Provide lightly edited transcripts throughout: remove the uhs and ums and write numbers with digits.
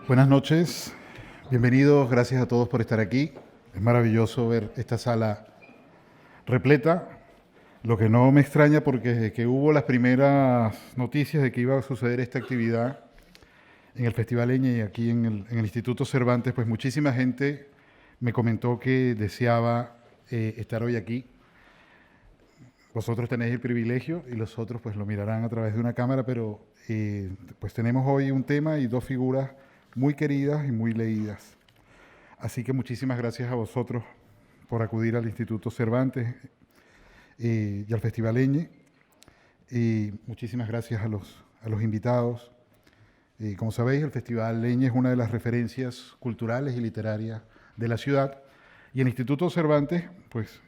Buenas noches, bienvenidos, gracias a todos por estar aquí. Es maravilloso ver esta sala repleta, lo que no me extraña porque desde que hubo las primeras noticias de que iba a suceder esta actividad en el Festival Eñe y aquí en el Instituto Cervantes, pues muchísima gente me comentó que deseaba estar hoy aquí. Vosotros tenéis el privilegio y los otros pues lo mirarán a través de una cámara, pero pues tenemos hoy un tema y dos figuras muy queridas y muy leídas. Así que muchísimas gracias a vosotros por acudir al Instituto Cervantes y al Festival Eñe. Y muchísimas gracias a los invitados. Como sabéis, el Festival Leña es una de las referencias culturales y literarias de la ciudad. Y el Instituto Cervantes, pues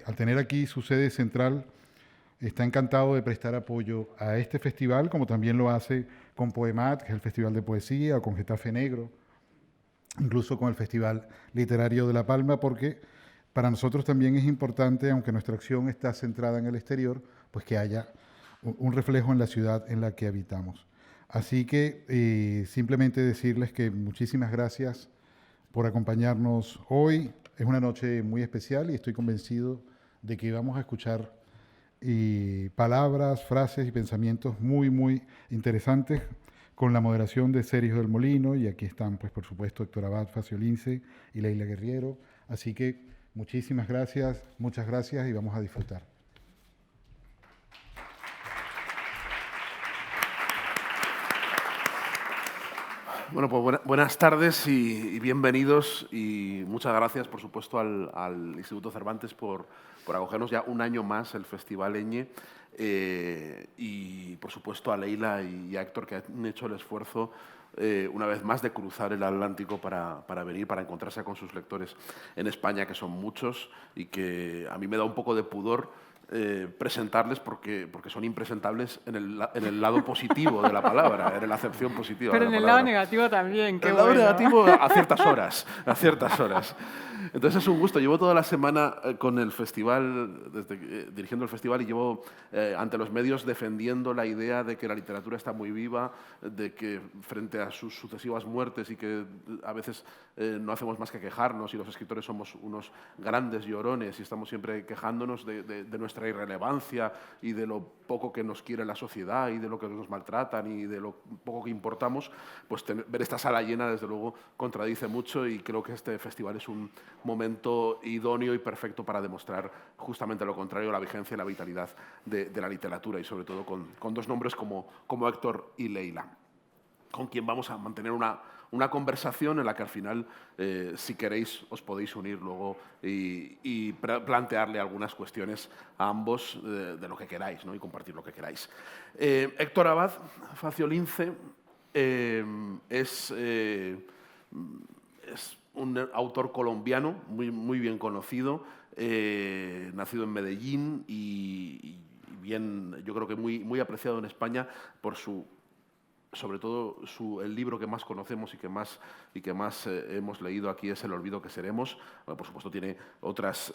al tener aquí su sede central, está encantado de prestar apoyo a este festival, como también lo hace con Poemat, que es el Festival de Poesía, o con Getafe Negro, incluso con el Festival Literario de La Palma, porque para nosotros también es importante, aunque nuestra acción está centrada en el exterior, pues que haya un reflejo en la ciudad en la que habitamos. Así que simplemente decirles que muchísimas gracias por acompañarnos hoy. Es una noche muy especial y estoy convencido de que vamos a escuchar palabras, frases y pensamientos muy, muy interesantes con la moderación de Sergio del Molino, y aquí están, pues por supuesto, Héctor Abad, Facio Lince y Leila Guerriero. Así que muchísimas gracias, muchas gracias y vamos a disfrutar. Bueno, pues buenas tardes y bienvenidos, y muchas gracias, por supuesto, al Instituto Cervantes por acogernos ya un año más el Festival Eñe, y, por supuesto, a Leila y a Héctor, que han hecho el esfuerzo una vez más de cruzar el Atlántico para venir, para encontrarse con sus lectores en España, que son muchos y que a mí me da un poco de pudor presentarles porque son impresentables en el lado positivo de la palabra, en la acepción positiva Pero de en la el lado palabra. negativo también, qué El lado bueno. negativo a ciertas horas, a ciertas horas. Entonces es un gusto. Llevo toda la semana con el festival, dirigiendo el festival, y llevo ante los medios defendiendo la idea de que la literatura está muy viva, de que frente a sus sucesivas muertes y que a veces no hacemos más que quejarnos, y los escritores somos unos grandes llorones y estamos siempre quejándonos de nuestra irrelevancia y de lo poco que nos quiere la sociedad y de lo que nos maltratan y de lo poco que importamos, pues ver esta sala llena, desde luego, contradice mucho, y creo que este festival es un momento idóneo y perfecto para demostrar justamente lo contrario, la vigencia y la vitalidad de la literatura, y sobre todo con dos nombres como Héctor y Leila, con quien vamos a mantener una conversación en la que al final, si queréis, os podéis unir luego y plantearle algunas cuestiones a ambos de lo que queráis, ¿no? Y compartir lo que queráis. Héctor Abad, Facio Lince, es un autor colombiano muy bien conocido, nacido en Medellín y bien, yo creo que muy apreciado en España por sobre todo el libro que más conocemos y que más hemos leído aquí es El olvido que seremos. Bueno, por supuesto tiene otras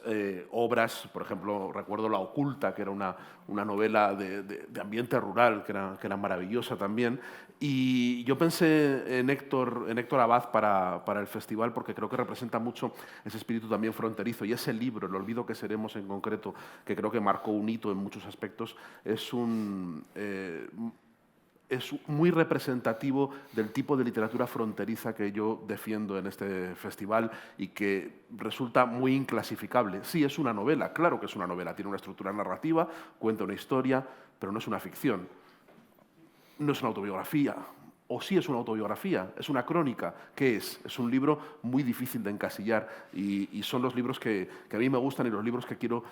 obras, por ejemplo, recuerdo La oculta, que era una novela de ambiente rural, que era maravillosa también. Y yo pensé en Héctor Abad para el festival, porque creo que representa mucho ese espíritu también fronterizo, y ese libro, El olvido que seremos en concreto, que creo que marcó un hito en muchos aspectos, es muy representativo del tipo de literatura fronteriza que yo defiendo en este festival y que resulta muy inclasificable. Sí, es una novela, claro que es una novela, tiene una estructura narrativa, cuenta una historia, pero no es una ficción, no es una autobiografía. O sí es una autobiografía, es una crónica. ¿Qué es? Es un libro muy difícil de encasillar, y son los libros que a mí me gustan y los libros que quiero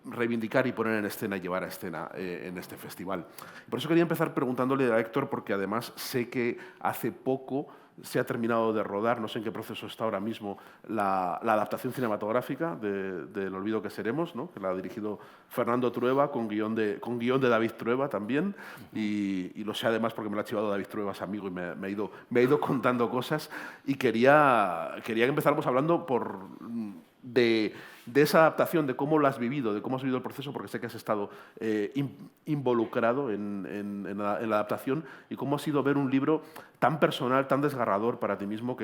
reivindicar y poner en escena y llevar a escena en este festival. Por eso quería empezar preguntándole a Héctor, porque además sé que hace poco se ha terminado de rodar, no sé en qué proceso está ahora mismo, la adaptación cinematográfica de El olvido que seremos, ¿no? Que la ha dirigido Fernando Trueba, con guión de David Trueba también, y lo sé además porque me lo ha chivado David Trueba, es amigo, y me ha ido contando cosas, y quería que empezáramos hablando de de esa adaptación, de cómo lo has vivido, de cómo has vivido el proceso, porque sé que has estado involucrado en la adaptación, y cómo ha sido ver un libro tan personal, tan desgarrador para ti mismo,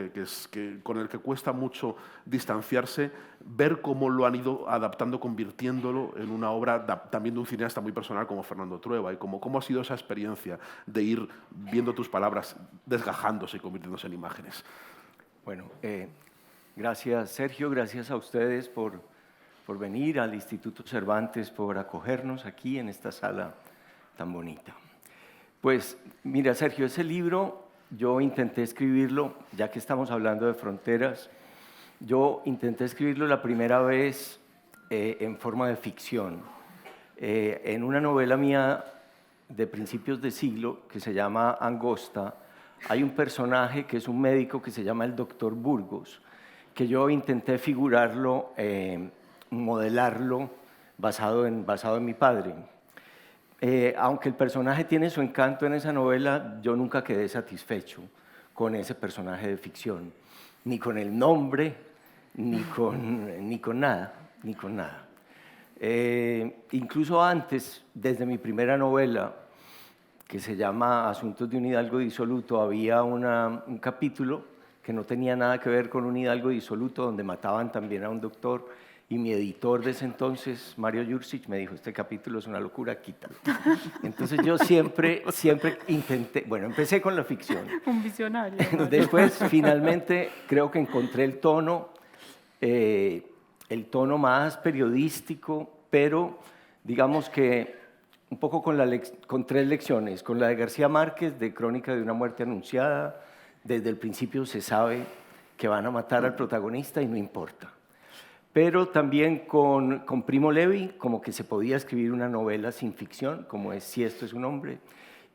con el que cuesta mucho distanciarse, ver cómo lo han ido adaptando, convirtiéndolo en una obra también de un cineasta muy personal como Fernando Trueba, y cómo ha sido esa experiencia de ir viendo tus palabras desgajándose y convirtiéndose en imágenes. Bueno, gracias Sergio, gracias a ustedes por venir al Instituto Cervantes, por acogernos aquí en esta sala tan bonita. Pues mira Sergio, ese libro yo intenté escribirlo, ya que estamos hablando de fronteras, yo intenté escribirlo la primera vez en forma de ficción, en una novela mía de principios de siglo que se llama Angosta. Hay un personaje que es un médico que se llama el Dr. Burgos, que yo intenté figurarlo, modelarlo basado en mi padre. Aunque el personaje tiene su encanto en esa novela, yo nunca quedé satisfecho con ese personaje de ficción, ni con el nombre, ni con nada. Incluso antes, desde mi primera novela, que se llama Asuntos de un hidalgo disoluto, había un capítulo que no tenía nada que ver con un hidalgo disoluto, donde mataban también a un doctor, y mi editor de ese entonces, Mario Jursic, me dijo, este capítulo es una locura, quítalo. Entonces yo siempre intenté, bueno, empecé con la ficción. Un visionario. Después, finalmente, creo que encontré el tono más periodístico, pero digamos que un poco con 3 lecciones, con la de García Márquez, de Crónica de una muerte anunciada. Desde el principio se sabe que van a matar al protagonista y no importa. Pero también con Primo Levi, como que se podía escribir una novela sin ficción, como es Si esto es un hombre,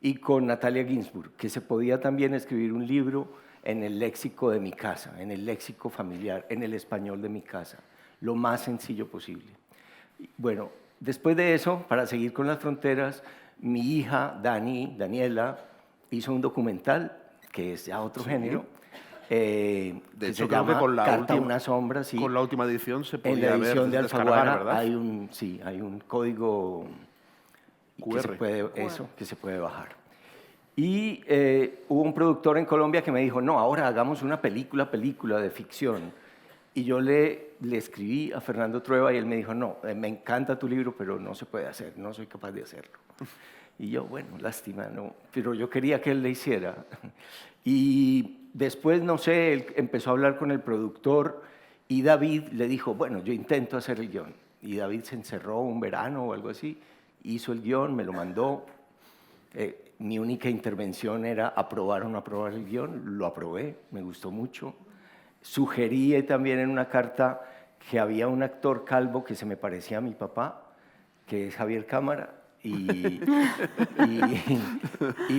y con Natalia Ginsburg, que se podía también escribir un libro en el léxico de mi casa, en el léxico familiar, en el español de mi casa, lo más sencillo posible. Bueno, después de eso, para seguir con las fronteras, mi hija Daniela hizo un documental, que es ya otro género, de hecho, se creo llama que con Carta a una sombra. Sí. Con la última edición se podía en la edición de Alfaguara ¿verdad? hay un código QR. Que se puede bajar. Y hubo un productor en Colombia que me dijo, no, ahora hagamos una película de ficción. Y yo le escribí a Fernando Trueba y él me dijo, no, me encanta tu libro, pero no se puede hacer, no soy capaz de hacerlo. Y yo, bueno, lástima, no, pero yo quería que él le hiciera. Y después, no sé, él empezó a hablar con el productor y David le dijo, bueno, yo intento hacer el guión. Y David se encerró un verano o algo así, hizo el guión, me lo mandó. Mi única intervención era aprobar o no aprobar el guión, lo aprobé, me gustó mucho. Sugerí también en una carta que había un actor calvo que se me parecía a mi papá, que es Javier Cámara, y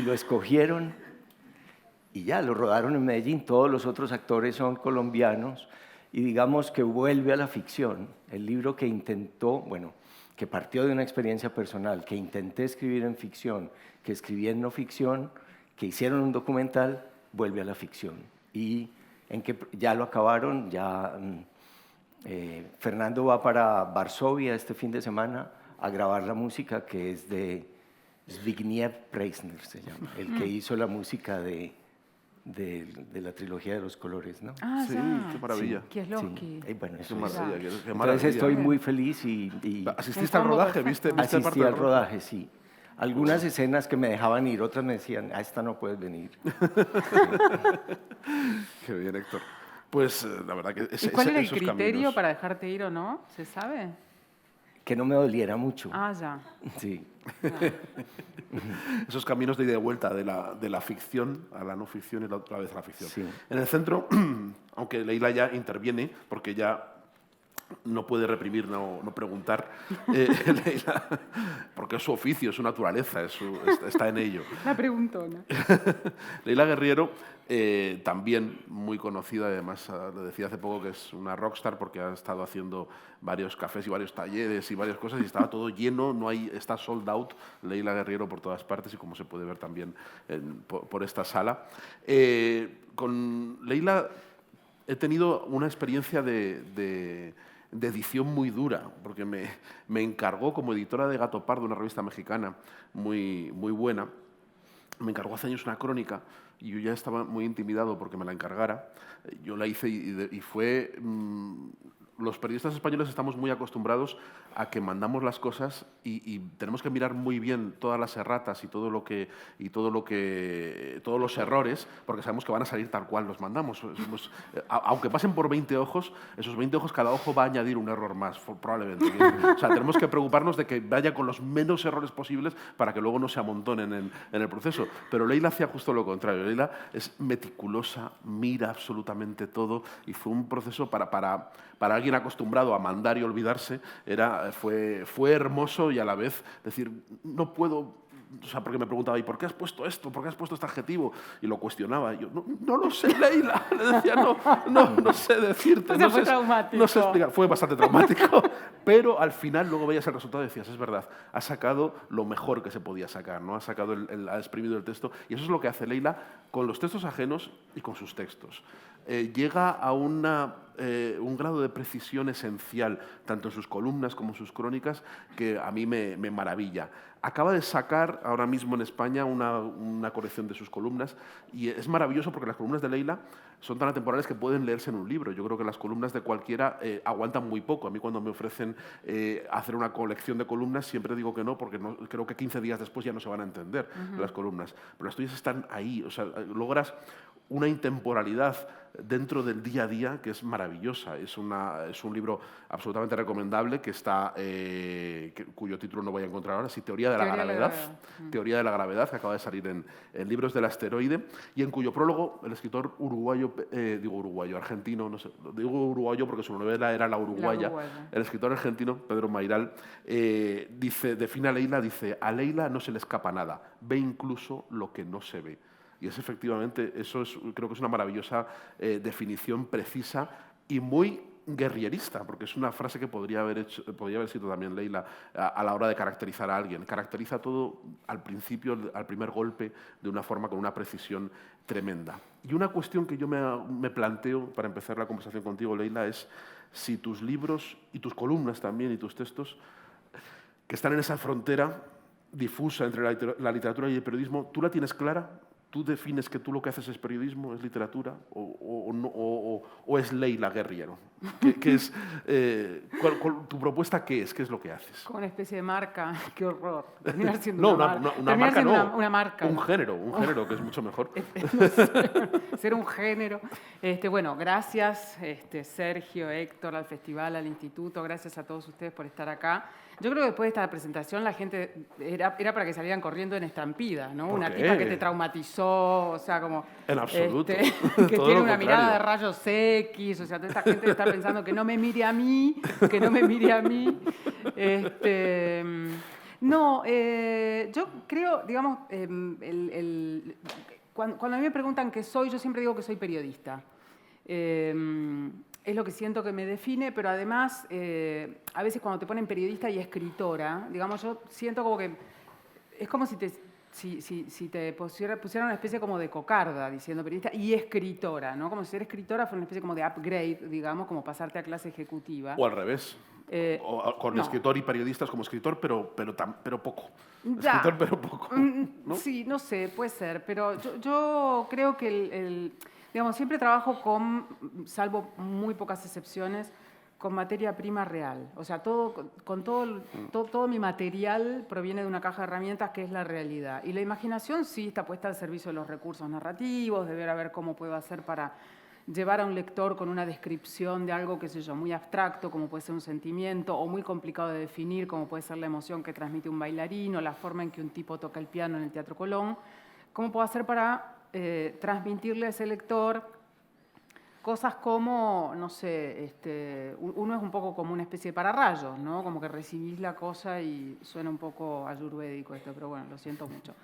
lo escogieron y ya, lo rodaron en Medellín. Todos los otros actores son colombianos y digamos que vuelve a la ficción. El libro que intentó, bueno, que partió de una experiencia personal, que intenté escribir en ficción, que escribí en no ficción, que hicieron un documental, vuelve a la ficción. Y en que ya lo acabaron, ya Fernando va para Varsovia este fin de semana a grabar la música, que es de Zbigniew Preisner, se llama, el que hizo la música de la trilogía de los colores, ¿no? Ah, Sí, ya. qué maravilla. Sí, Sí. Bueno, Qué eso maravilla, es. qué Entonces maravilla. estoy muy feliz y ¿Asististe al rodaje? ¿Viste parte asistí del al rodaje, sí. Algunas escenas que me dejaban ir, otras me decían, a esta no puedes venir. Qué bien, Héctor. Pues la verdad que ¿Y cuál era el esos criterio caminos. para dejarte ir o no? ¿Se sabe? Que no me doliera mucho. Ah, ya. Sí. Esos caminos de ida y vuelta de la ficción a la no ficción y otra vez a la ficción. Sí. En el centro, aunque Leila ya interviene, porque ya no puede reprimir, no preguntar, Leila, porque es su oficio, es su naturaleza, está en ello. La preguntona. Leila Guerriero, también muy conocida, además lo decía hace poco que es una rockstar porque ha estado haciendo varios cafés y varios talleres y varias cosas y estaba todo lleno, está sold out Leila Guerriero por todas partes y como se puede ver también por esta sala. Con Leila he tenido una experiencia de de edición muy dura, porque me encargó como editora de Gato Pardo, una revista mexicana muy, muy buena, me encargó hace años una crónica y yo ya estaba muy intimidado porque me la encargara. Yo la hice y fue... los periodistas españoles estamos muy acostumbrados a que mandamos las cosas y tenemos que mirar muy bien todas las erratas y todos los errores, porque sabemos que van a salir tal cual los mandamos. Aunque pasen por 20 ojos, esos 20 ojos cada ojo va a añadir un error más, probablemente. O sea, tenemos que preocuparnos de que vaya con los menos errores posibles para que luego no se amontonen en el proceso. Pero Leila hacía justo lo contrario. Leila es meticulosa, mira absolutamente todo y fue un proceso para alguien acostumbrado a mandar y olvidarse, fue hermoso y a la vez decir, no puedo, o sea, porque me preguntaba, ¿y por qué has puesto esto? ¿Por qué has puesto este adjetivo? Y lo cuestionaba. Y yo, no lo sé, Leila. Le decía, no sé decirte. O sea, fue traumático. No sé explicar. Fue bastante traumático, pero al final luego veías el resultado y decías, es verdad, has sacado lo mejor que se podía sacar, ¿no? Has sacado ha exprimido el texto. Y eso es lo que hace Leila con los textos ajenos y con sus textos. Llega a un grado de precisión esencial, tanto en sus columnas como en sus crónicas, que a mí me maravilla. Acaba de sacar ahora mismo en España una colección de sus columnas y es maravilloso porque las columnas de Leila son tan atemporales que pueden leerse en un libro. Yo creo que las columnas de cualquiera aguantan muy poco. A mí cuando me ofrecen hacer una colección de columnas siempre digo que no, porque creo que 15 días después ya no se van a entender las columnas. Pero las tuyas están ahí, o sea, logras una intemporalidad dentro del día a día que es maravillosa. Es un libro absolutamente recomendable que cuyo título no voy a encontrar ahora, sí, Teoría de la Gravedad. Teoría de la Gravedad, que acaba de salir en Libros del Asteroide, y en cuyo prólogo el escritor argentino, no sé, digo uruguayo porque su novela era La Uruguaya. El escritor argentino, Pedro Mairal, define a Leila, dice, a Leila no se le escapa nada, ve incluso lo que no se ve. Y es efectivamente, creo que es una maravillosa definición precisa y muy guerrierista, porque es una frase que podría haber sido también Leila a la hora de caracterizar a alguien. Caracteriza todo al principio, al primer golpe, de una forma con una precisión tremenda. Y una cuestión que yo me planteo para empezar la conversación contigo, Leila, es si tus libros y tus columnas también y tus textos, que están en esa frontera difusa entre la literatura y el periodismo, ¿tú la tienes clara? ¿Tú defines que tú lo que haces es periodismo, es literatura o es Leila Guerriero? ¿Qué es, ¿Tu propuesta qué es? ¿Qué es lo que haces? Como una especie de marca. Qué horror. Terminar siendo No, una marca no. Una marca. Un género que es mucho mejor. No sé, ser un género. Bueno, gracias Sergio, Héctor, al festival, al instituto. Gracias a todos ustedes por estar acá. Yo creo que después de esta presentación la gente era para que salieran corriendo en estampida, ¿no? Una tipa que te traumatizó, o sea, como... En absoluto. Que tiene una mirada de rayos X, o sea, toda esta gente está pensando que no me mire a mí, que no me mire a mí. Yo creo, digamos, cuando a mí me preguntan qué soy, yo siempre digo que soy periodista. Es lo que siento que me define, pero además, a veces cuando te ponen periodista y escritora, digamos, yo siento como que es como si te pusieran una especie como de cocarda diciendo periodista y escritora, ¿no? Como si ser escritora fuera una especie como de upgrade, digamos, como pasarte a clase ejecutiva. O al revés. Con escritor y periodistas como escritor, pero poco. Escritor, pero poco. ¿No? Sí, no sé, puede ser, pero yo creo que digamos, siempre trabajo salvo muy pocas excepciones, con materia prima real. O sea, todo mi material proviene de una caja de herramientas que es la realidad. Y la imaginación sí está puesta al servicio de los recursos narrativos, de ver cómo puedo hacer para llevar a un lector con una descripción de algo, qué sé yo, muy abstracto, como puede ser un sentimiento, o muy complicado de definir, como puede ser la emoción que transmite un bailarín, o la forma en que un tipo toca el piano en el Teatro Colón. ¿Cómo puedo hacer para transmitirle a ese lector cosas como, no sé, uno es un poco como una especie de pararrayos, ¿no? Como que recibís la cosa y suena un poco ayurvédico esto, pero bueno, lo siento mucho.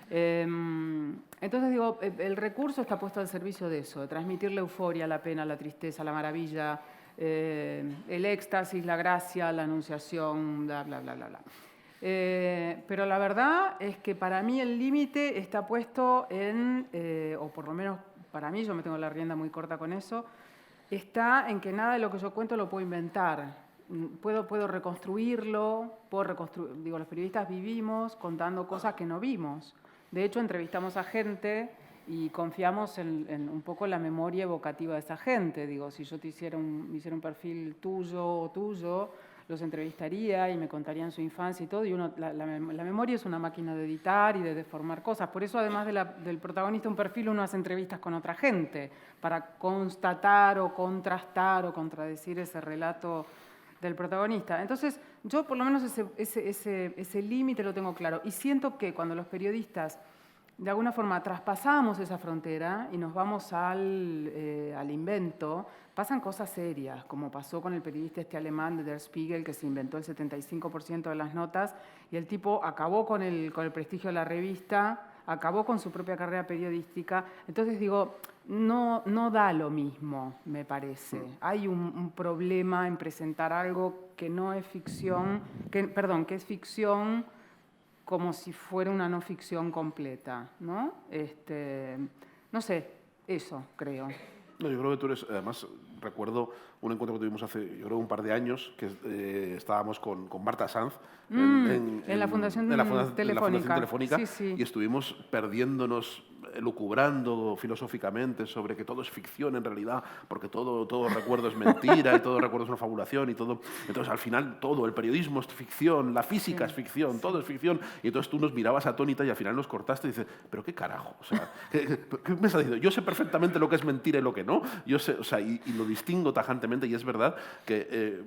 Entonces digo, el recurso está puesto al servicio de eso, de transmitir la euforia, la pena, la tristeza, la maravilla, el éxtasis, la gracia, la anunciación, bla, bla, bla, bla, bla. Pero la verdad es que para mí el límite está puesto o por lo menos para mí, yo me tengo la rienda muy corta con eso, está en que nada de lo que yo cuento lo puedo inventar. Puedo reconstruirlo, digo, los periodistas vivimos contando cosas que no vimos. De hecho, entrevistamos a gente y confiamos en un poco la memoria evocativa de esa gente. Digo, si yo hiciera un perfil tuyo o tuyo, los entrevistaría y me contarían su infancia y todo. Y la memoria es una máquina de editar y de deformar cosas. Por eso, además del protagonista de un perfil, uno hace entrevistas con otra gente para constatar o contrastar o contradecir ese relato del protagonista. Entonces, yo por lo menos ese límite lo tengo claro. Y siento que cuando los periodistas de alguna forma traspasamos esa frontera y nos vamos al invento, pasan cosas serias, como pasó con el periodista alemán de Der Spiegel, que se inventó el 75% de las notas, y el tipo acabó con el prestigio de la revista, acabó con su propia carrera periodística. Entonces digo, no da lo mismo, me parece. Hay un problema en presentar algo que no es ficción, que es ficción como si fuera una no ficción completa, ¿no? No sé, eso creo. No, yo creo que tú eres, además, recuerdo un encuentro que tuvimos hace, yo creo, un par de años, que estábamos con Marta Sanz en la Fundación Telefónica, sí, sí. Y estuvimos perdiéndonos, lucubrando filosóficamente sobre que todo es ficción en realidad, porque todo recuerdo es mentira y todo recuerdo es una fabulación y todo. Entonces, al final, todo, el periodismo es ficción, la física es ficción, todo es ficción. Y entonces tú nos mirabas atónita y al final nos cortaste y dices, ¿pero qué carajo? O sea, ¿qué me estás diciendo? Yo sé perfectamente lo que es mentira y lo que no. Yo sé, o sea, y lo distingo tajantemente, y es verdad que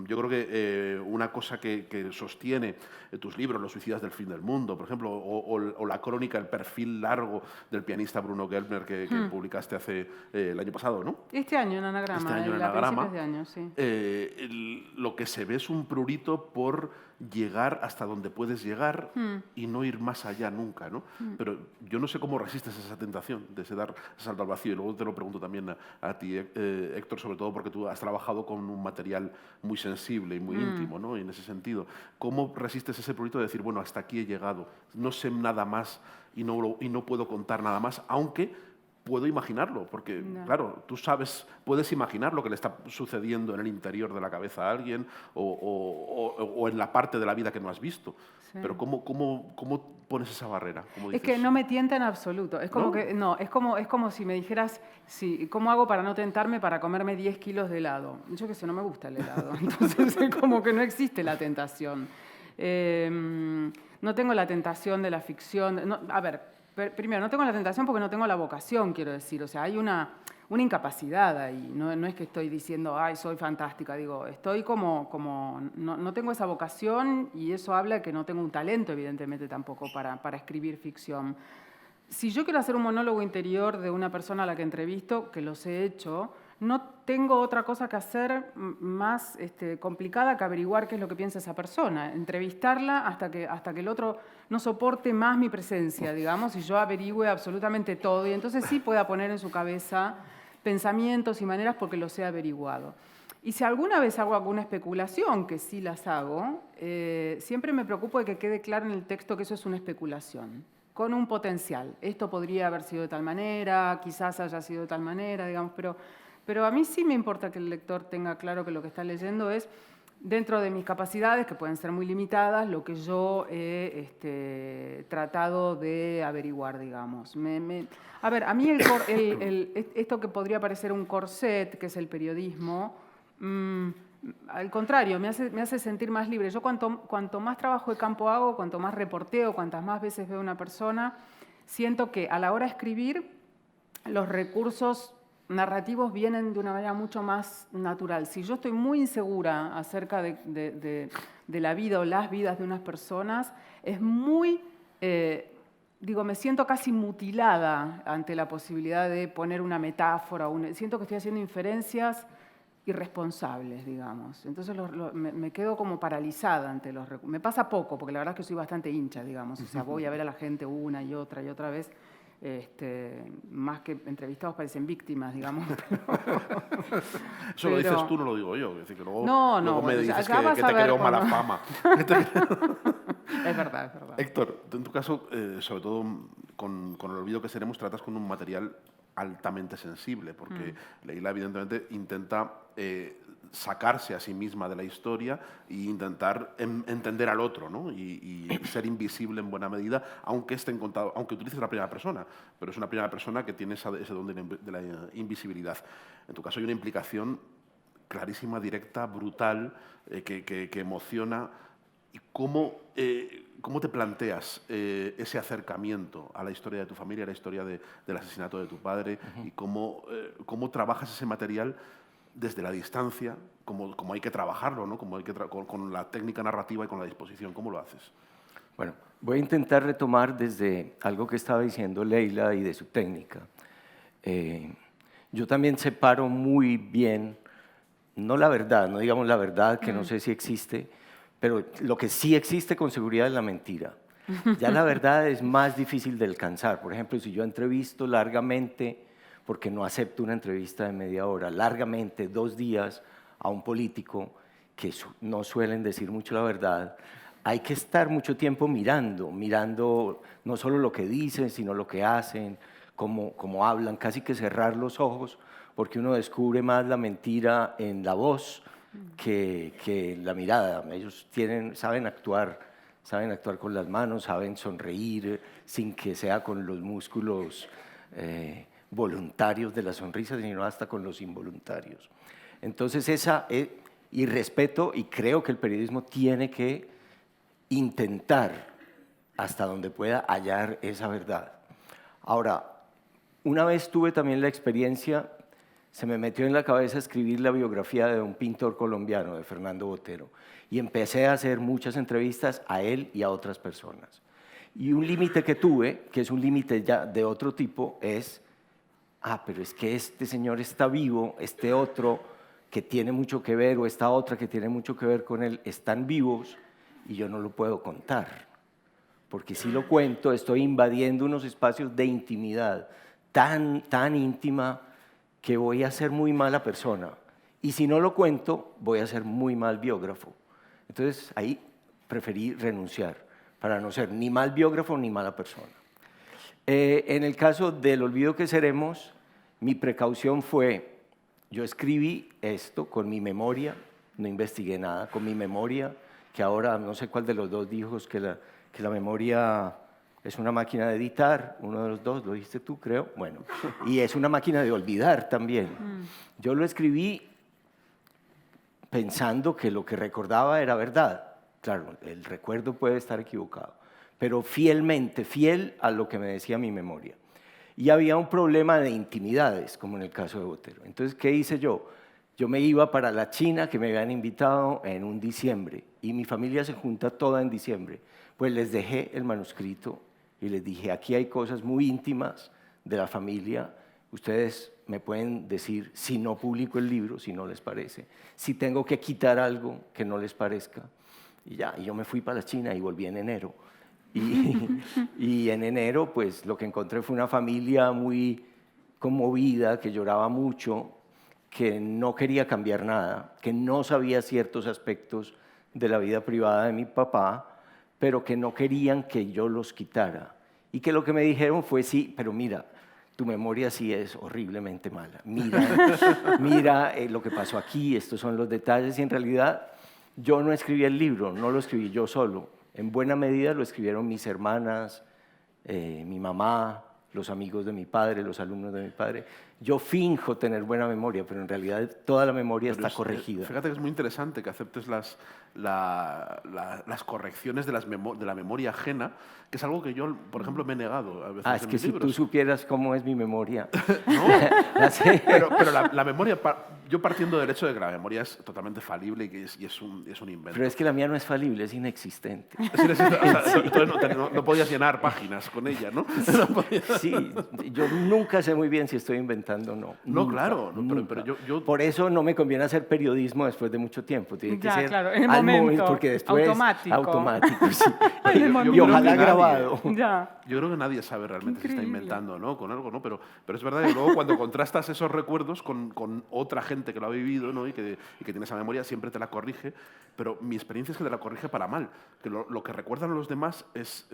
yo creo que una cosa que sostiene tus libros, Los suicidas del fin del mundo, por ejemplo, o la crónica, el perfil largo del pianista Bruno Gelbner que publicaste el año pasado, ¿no? Este año en Anagrama. Este año en a Anagrama. principios de año, sí. Lo que se ve es un prurito por llegar hasta donde puedes llegar y no ir más allá nunca, ¿no? Pero yo no sé cómo resistes esa tentación de dar salto al vacío. Y luego te lo pregunto también a ti, Héctor, sobre todo porque tú has trabajado con un material muy sensible y muy íntimo, ¿no? Y en ese sentido, ¿cómo resistes ese prurito de decir, bueno, hasta aquí he llegado, no sé nada más y no puedo contar nada más, aunque puedo imaginarlo, porque, claro, tú puedes imaginar lo que le está sucediendo en el interior de la cabeza a alguien o en la parte de la vida que no has visto. Sí. Pero ¿cómo pones esa barrera? Es que no me tienta en absoluto. Es como es como si me dijeras, ¿cómo hago para no tentarme para comerme 10 kilos de helado? Yo que sé, no me gusta el helado. Entonces es como que no existe la tentación. No tengo la tentación de la ficción. No, a ver, primero, no tengo la tentación porque no tengo la vocación, quiero decir. O sea, hay una incapacidad ahí. No es que estoy diciendo, ay, soy fantástica. Digo, estoy no tengo esa vocación, y eso habla de que no tengo un talento, evidentemente, tampoco para escribir ficción. Si yo quiero hacer un monólogo interior de una persona a la que entrevisto, que los he hecho, no tengo otra cosa que hacer más complicada que averiguar qué es lo que piensa esa persona, entrevistarla hasta que el otro no soporte más mi presencia, digamos, y yo averigüe absolutamente todo, y entonces sí pueda poner en su cabeza pensamientos y maneras porque los he averiguado. Y si alguna vez hago alguna especulación, que sí las hago, siempre me preocupo de que quede claro en el texto que eso es una especulación, con un potencial. Esto podría haber sido de tal manera, quizás haya sido de tal manera, digamos, pero a mí sí me importa que el lector tenga claro que lo que está leyendo es, dentro de mis capacidades, que pueden ser muy limitadas, lo que yo he tratado de averiguar, digamos. A ver, a mí esto que podría parecer un corset, que es el periodismo, al contrario, me hace sentir más libre. Yo cuanto más trabajo de campo hago, cuanto más reporteo, cuantas más veces veo a una persona, siento que a la hora de escribir los recursos narrativos vienen de una manera mucho más natural. Si yo estoy muy insegura acerca de la vida o las vidas de unas personas, es muy, me siento casi mutilada ante la posibilidad de poner una metáfora. Siento que estoy haciendo inferencias irresponsables, digamos. Entonces me quedo como paralizada ante los recursos. Me pasa poco, porque la verdad es que soy bastante hincha, digamos. O sea, voy a ver a la gente una y otra vez. Más que entrevistados parecen víctimas, digamos. Eso lo dices tú, no lo digo yo. Es decir, que luego me dices que te creo mala fama. Es verdad, es verdad. Héctor, en tu caso, sobre todo con el olvido que seremos, tratas con un material altamente sensible, porque Leila evidentemente intenta sacarse a sí misma de la historia e intentar entender al otro, ¿no? y ser invisible en buena medida, aunque utilice la primera persona, pero es una primera persona que tiene ese don de la invisibilidad. En tu caso hay una implicación clarísima, directa, brutal, que emociona. ¿Y cómo te planteas ese acercamiento a la historia de tu familia, a la historia del asesinato de tu padre, y cómo trabajas ese material desde la distancia, como hay que trabajarlo, ¿no? Con la técnica narrativa y con la disposición? ¿Cómo lo haces? Bueno, voy a intentar retomar desde algo que estaba diciendo Leila y de su técnica. Yo también separo muy bien, no la verdad, no digamos la verdad, que no sé si existe, pero lo que sí existe con seguridad es la mentira. Ya la verdad es más difícil de alcanzar. Por ejemplo, si yo entrevisto largamente, porque no acepto una entrevista de media hora, largamente, 2 días, a un político que no suelen decir mucho la verdad, hay que estar mucho tiempo mirando no solo lo que dicen, sino lo que hacen, cómo hablan, casi que cerrar los ojos, porque uno descubre más la mentira en la voz que en la mirada. Ellos saben actuar con las manos, saben sonreír sin que sea con los músculos voluntarios de la sonrisa, sino hasta con los involuntarios. Entonces y respeto, y creo que el periodismo tiene que intentar hasta donde pueda hallar esa verdad. Ahora, una vez tuve también la experiencia, se me metió en la cabeza escribir la biografía de un pintor colombiano, de Fernando Botero, y empecé a hacer muchas entrevistas a él y a otras personas. Y un límite que tuve, que es un límite ya de otro tipo, es, pero es que este señor está vivo, este otro que tiene mucho que ver, o esta otra que tiene mucho que ver con él, están vivos y yo no lo puedo contar. Porque si lo cuento, estoy invadiendo unos espacios de intimidad tan íntima que voy a ser muy mala persona. Y si no lo cuento, voy a ser muy mal biógrafo. Entonces, ahí preferí renunciar para no ser ni mal biógrafo ni mala persona. En el caso del olvido que seremos, mi precaución fue, yo escribí esto con mi memoria, no investigué nada, con mi memoria, que ahora no sé cuál de los dos dijo que la memoria es una máquina de editar, uno de los dos, lo dijiste tú, creo, bueno, y es una máquina de olvidar también. Yo lo escribí pensando que lo que recordaba era verdad. Claro, el recuerdo puede estar equivocado, pero fiel a lo que me decía mi memoria. Y había un problema de intimidades, como en el caso de Botero. Entonces, ¿qué hice yo? Yo me iba para la China, que me habían invitado en un diciembre, y mi familia se junta toda en diciembre. Pues les dejé el manuscrito y les dije, aquí hay cosas muy íntimas de la familia, ustedes me pueden decir si no publico el libro, si no les parece, si tengo que quitar algo que no les parezca. Y ya, y yo me fui para la China y volví en enero. Y en enero, pues lo que encontré fue una familia muy conmovida, que lloraba mucho, que no quería cambiar nada, que no sabía ciertos aspectos de la vida privada de mi papá, pero que no querían que yo los quitara. Y que lo que me dijeron fue, sí, pero mira, tu memoria sí es horriblemente mala. Mira lo que pasó aquí, estos son los detalles. Y en realidad yo no escribí el libro, no lo escribí yo solo. En buena medida lo escribieron mis hermanas, mi mamá, los amigos de mi padre, los alumnos de mi padre. Yo finjo tener buena memoria, pero en realidad toda la memoria está corregida. Fíjate que es muy interesante que aceptes las correcciones de la memoria ajena, que es algo que yo, por ejemplo, me he negado a veces. Es que si tú supieras cómo es mi memoria. No, pero la memoria, yo partiendo del hecho de que la memoria es totalmente falible y es un invento. Pero es que la mía no es falible, es inexistente. No podías llenar páginas con ella, ¿no? Sí, yo nunca sé muy bien si estoy inventando inventando, no. No, Nunca, claro, no, nunca. pero yo... Por eso no me conviene hacer periodismo después de mucho tiempo. Tiene que Ya, ser claro, en el al momento, porque después automático. automático, sí. En el Yo Y creo ojalá que nadie- grabado. Ya. Yo creo que nadie sabe realmente si está Increíble. inventando, ¿no? Con algo, ¿no? Pero es verdad que luego cuando contrastas esos recuerdos con otra gente que lo ha vivido, ¿no? Y que tiene esa memoria, siempre te la corrige. Pero mi experiencia es que te la corrige para mal. Que lo que recuerdan los demás es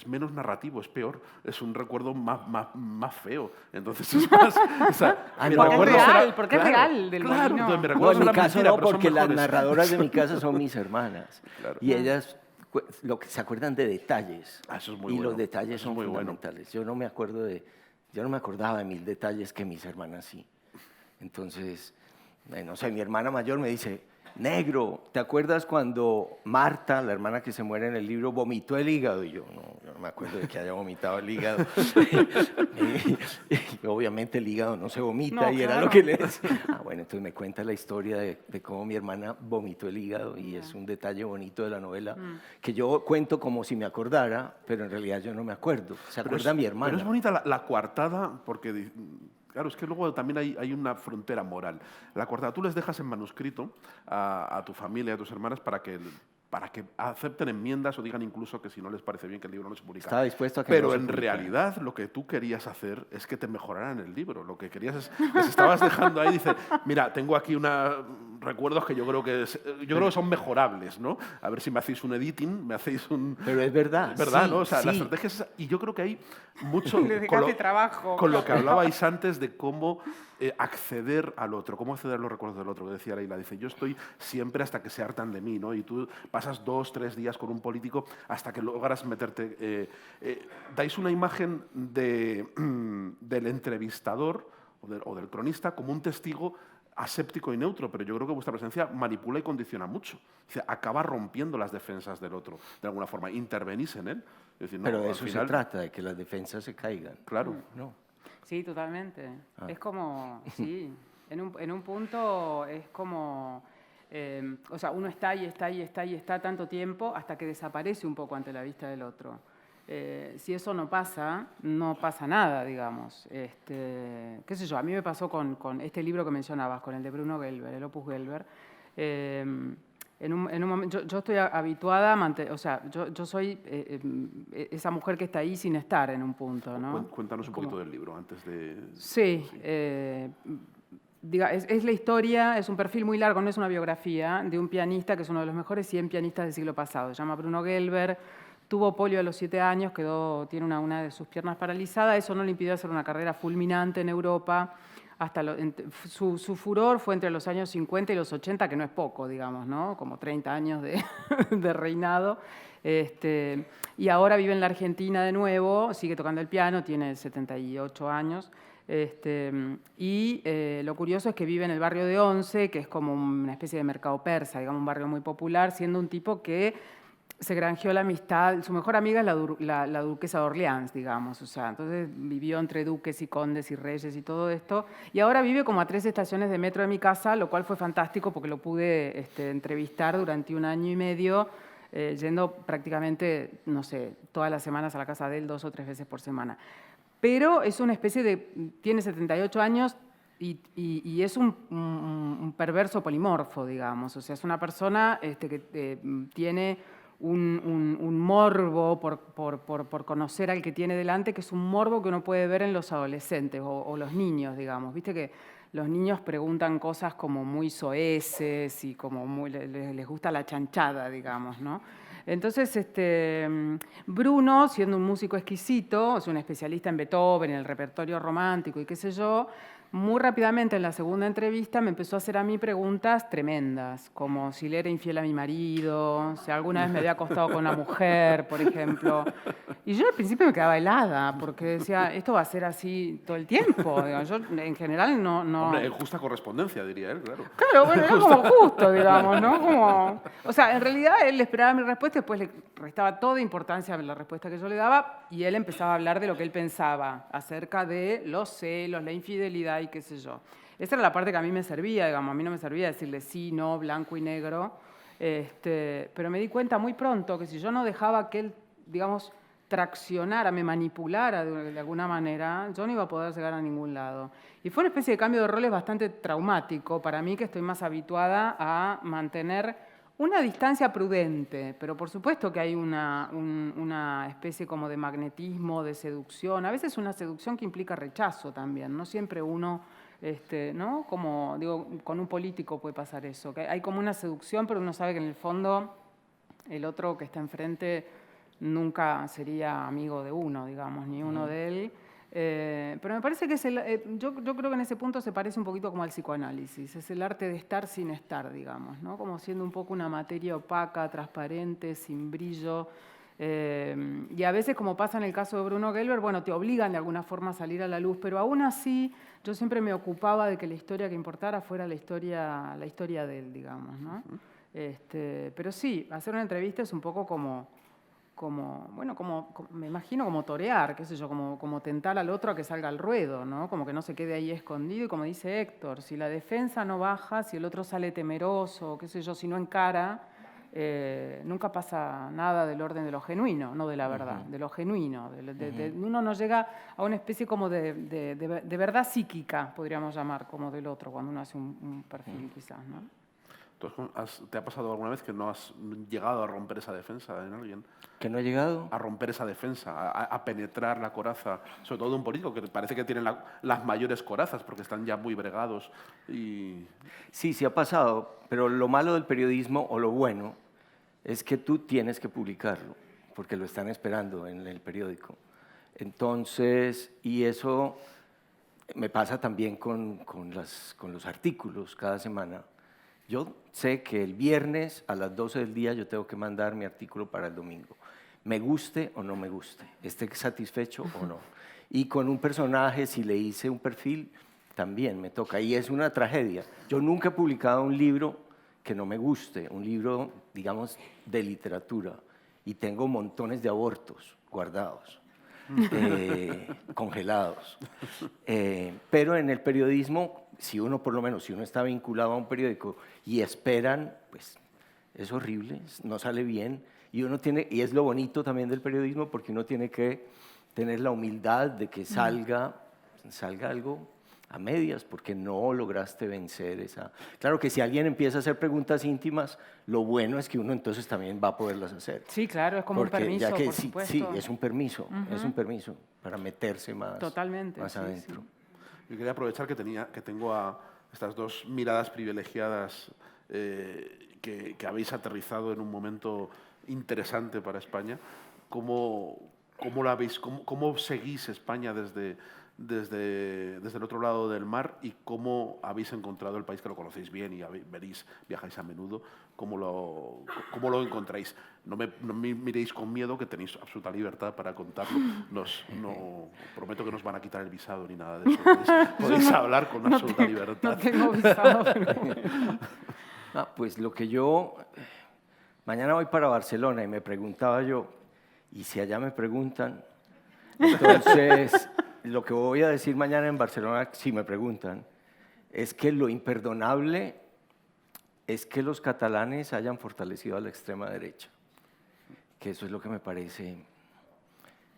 menos narrativo, es peor. Es un recuerdo más feo. Entonces es más... O sea, mi no, recuerdo es real, será- porque es real del claro, molino. entonces mi No, recuerdo en mi será caso mentira, no, pero son porque las mejores. narradoras de mi casa son mis hermanas. Claro. Y ellas se acuerdan de detalles. Ah, eso es muy y bueno. los detalles Eso es son muy bueno. fundamentales. Yo no me acordaba de 1000 detalles que mis hermanas sí. Entonces, no sé, mi hermana mayor me dice, negro, ¿te acuerdas cuando Marta, la hermana que se muere en el libro, vomitó el hígado? Y yo no me acuerdo de que haya vomitado el hígado. Y obviamente el hígado no se vomita, No, y era claro. lo que le decía. Bueno, entonces me cuenta la historia de cómo mi hermana vomitó el hígado, y es un detalle bonito de la novela que yo cuento como si me acordara, pero en realidad yo no me acuerdo. Se acuerda mi hermana. Pero es bonita la coartada porque... Claro, es que luego también hay una frontera moral. La coartada, tú les dejas en manuscrito a tu familia, a tus hermanas, para que acepten enmiendas o digan incluso que si no les parece bien que el libro no se publica. Estaba dispuesto a que Pero no se en publicara. realidad lo que tú querías hacer es que te mejoraran el libro. Lo que querías es, les estabas dejando ahí, dice, mira, tengo aquí recuerdos que yo creo que son mejorables, ¿no? A ver si me hacéis un editing, me hacéis un... Pero es verdad. Es verdad, sí, ¿no? O sea, la sí. estrategia es esa. Y yo creo que hay mucho... Le dejaste trabajo. Con lo que hablabais antes de cómo acceder al otro, cómo acceder a los recuerdos del otro, que decía Leila, dice, yo estoy siempre hasta que se hartan de mí, ¿no? Y tú pasas 2, 3 días con un político hasta que logras meterte... dais una imagen del entrevistador o del cronista como un testigo aséptico y neutro, pero yo creo que vuestra presencia manipula y condiciona mucho. Dice, acaba rompiendo las defensas del otro, de alguna forma. Intervenís en él. Es decir, no, Pero de al eso final, se trata, de que las defensas se caigan. Claro. No. Sí, totalmente. Es como, sí, en un punto es como, o sea, uno está y está y está y está tanto tiempo hasta que desaparece un poco ante la vista del otro. Si eso no pasa nada, digamos. Qué sé yo, a mí me pasó con este libro que mencionabas, con el de Bruno Gelber, el Opus Gelber. En un momento, yo estoy habituada a o sea, yo soy esa mujer que está ahí sin estar en un punto, ¿no? Cuéntanos un poquito del libro antes de... Sí, es la historia, es un perfil muy largo, no es una biografía, de un pianista que es uno de los mejores 100 pianistas del siglo pasado. Se llama Bruno Gelber, tuvo polio a los 7 años, tiene una de sus piernas paralizada, eso no le impidió hacer una carrera fulminante en Europa. Su furor fue entre los años 50 y los 80, que no es poco, digamos, ¿no? Como 30 años de reinado. Y ahora vive en la Argentina de nuevo, sigue tocando el piano, tiene 78 años. Lo curioso es que vive en el barrio de Once, que es como una especie de mercado persa, digamos, un barrio muy popular, siendo un tipo que se granjeó la amistad. Su mejor amiga es la duquesa de Orleans, digamos. O sea, entonces vivió entre duques y condes y reyes y todo esto. Y ahora vive como a 3 estaciones de metro de mi casa, lo cual fue fantástico porque lo pude entrevistar durante 1 año y medio, yendo prácticamente, no sé, todas las semanas a la casa de él 2 o 3 veces por semana. Pero es una especie de... Tiene 78 años y es un perverso polimorfo, digamos. O sea, es una persona que tiene un morbo por conocer al que tiene delante, que es un morbo que uno puede ver en los adolescentes o los niños, digamos. Viste que los niños preguntan cosas como muy soeces y como les gusta la chanchada, digamos, ¿no? Entonces, Bruno, siendo un músico exquisito, es un especialista en Beethoven, en el repertorio romántico y qué sé yo, muy rápidamente en la segunda entrevista me empezó a hacer a mí preguntas tremendas, como si le era infiel a mi marido, si alguna vez me había acostado con una mujer, por ejemplo. Y yo al principio me quedaba helada, porque decía, esto va a ser así todo el tiempo. Digo, yo en general no... Hombre, en justa correspondencia, diría él, claro. Claro, bueno, era como justo, digamos, ¿no? Como, o sea, en realidad él esperaba mi respuesta y después le restaba toda importancia a la respuesta que yo le daba y él empezaba a hablar de lo que él pensaba acerca de los celos, la infidelidad y qué sé yo. Esa era la parte que a mí me servía, digamos, a mí no me servía decirle sí, no, blanco y negro, pero me di cuenta muy pronto que si yo no dejaba que él, digamos, traccionara, me manipulara de alguna manera, yo no iba a poder llegar a ningún lado. Y fue una especie de cambio de roles bastante traumático para mí, que estoy más habituada a mantener una distancia prudente, pero por supuesto que hay una especie como de magnetismo, de seducción, a veces una seducción que implica rechazo también, no siempre uno, ¿no? Como digo, con un político puede pasar eso, que hay como una seducción, pero uno sabe que en el fondo el otro que está enfrente nunca sería amigo de uno, digamos, ni uno de él. Pero me parece que yo creo que en ese punto se parece un poquito como al psicoanálisis, es el arte de estar sin estar, digamos, ¿no? Como siendo un poco una materia opaca, transparente, sin brillo. Y a veces, como pasa en el caso de Bruno Gelber, bueno, te obligan de alguna forma a salir a la luz, pero aún así yo siempre me ocupaba de que la historia que importara fuera la historia de él, digamos, ¿no? Pero sí, hacer una entrevista es un poco me imagino como torear, qué sé yo, como tentar al otro a que salga al ruedo, ¿no? Como que no se quede ahí escondido, y como dice Héctor, si la defensa no baja, si el otro sale temeroso, qué sé yo, si no encara, nunca pasa nada del orden de lo genuino, no de la verdad, de lo genuino. Uno no llega a una especie como de verdad psíquica, podríamos llamar, como del otro, cuando uno hace un perfil quizás, ¿no? Entonces, ¿te ha pasado alguna vez que no has llegado a romper esa defensa en alguien? ¿Que no he llegado? A romper esa defensa, a penetrar la coraza, sobre todo de un político que parece que tienen las mayores corazas porque están ya muy bregados. Sí, sí ha pasado, pero lo malo del periodismo, o lo bueno, es que tú tienes que publicarlo, porque lo están esperando en el periódico. Entonces, y eso me pasa también con los artículos cada semana. Yo sé que el viernes a las 12 del día yo tengo que mandar mi artículo para el domingo. Me guste o no me guste, esté satisfecho o no. Y con un personaje, si le hice un perfil, también me toca. Y es una tragedia. Yo nunca he publicado un libro que no me guste, un libro, digamos, de literatura. Y tengo montones de abortos guardados, congelados. Pero en el periodismo, si uno está vinculado a un periódico y esperan, pues es horrible, no sale bien. Y es lo bonito también del periodismo, porque uno tiene que tener la humildad de que salga algo a medias, porque no lograste vencer esa. Claro que si alguien empieza a hacer preguntas íntimas, lo bueno es que uno entonces también va a poderlas hacer. Sí, claro, es como un permiso, por sí, supuesto. sí, es un permiso para meterse más, totalmente, más adentro. Sí. Yo quería aprovechar que tengo a estas dos miradas privilegiadas que habéis aterrizado en un momento interesante para España. ¿Cómo seguís España desde el otro lado del mar, y cómo habéis encontrado el país, que lo conocéis bien y viajáis a menudo? ¿Cómo lo encontráis? No me miréis con miedo, que tenéis absoluta libertad para contarlo. No prometo que no os van a quitar el visado ni nada de eso. Podéis hablar con absoluta libertad. No tengo visado, pero... Pues mañana voy para Barcelona y me preguntaba yo, ¿y si allá me preguntan? Entonces, lo que voy a decir mañana en Barcelona, si me preguntan, es que lo imperdonable es que los catalanes hayan fortalecido a la extrema derecha, que eso es lo que me parece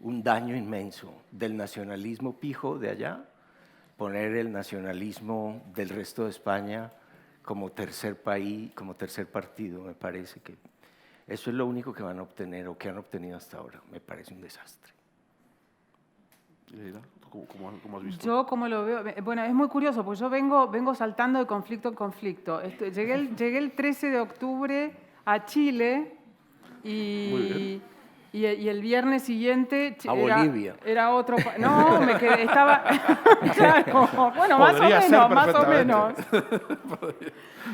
un daño inmenso del nacionalismo pijo de allá, poner el nacionalismo del resto de España como tercer país, como tercer partido. Me parece que eso es lo único que van a obtener o que han obtenido hasta ahora. Me parece un desastre. ¿Cómo has visto? Yo, como lo veo, bueno, es muy curioso, porque yo vengo saltando de conflicto en conflicto. Llegué el 13 de octubre a Chile y el viernes siguiente a Bolivia. Era otro. No, me quedé, estaba. Claro, bueno, más o menos.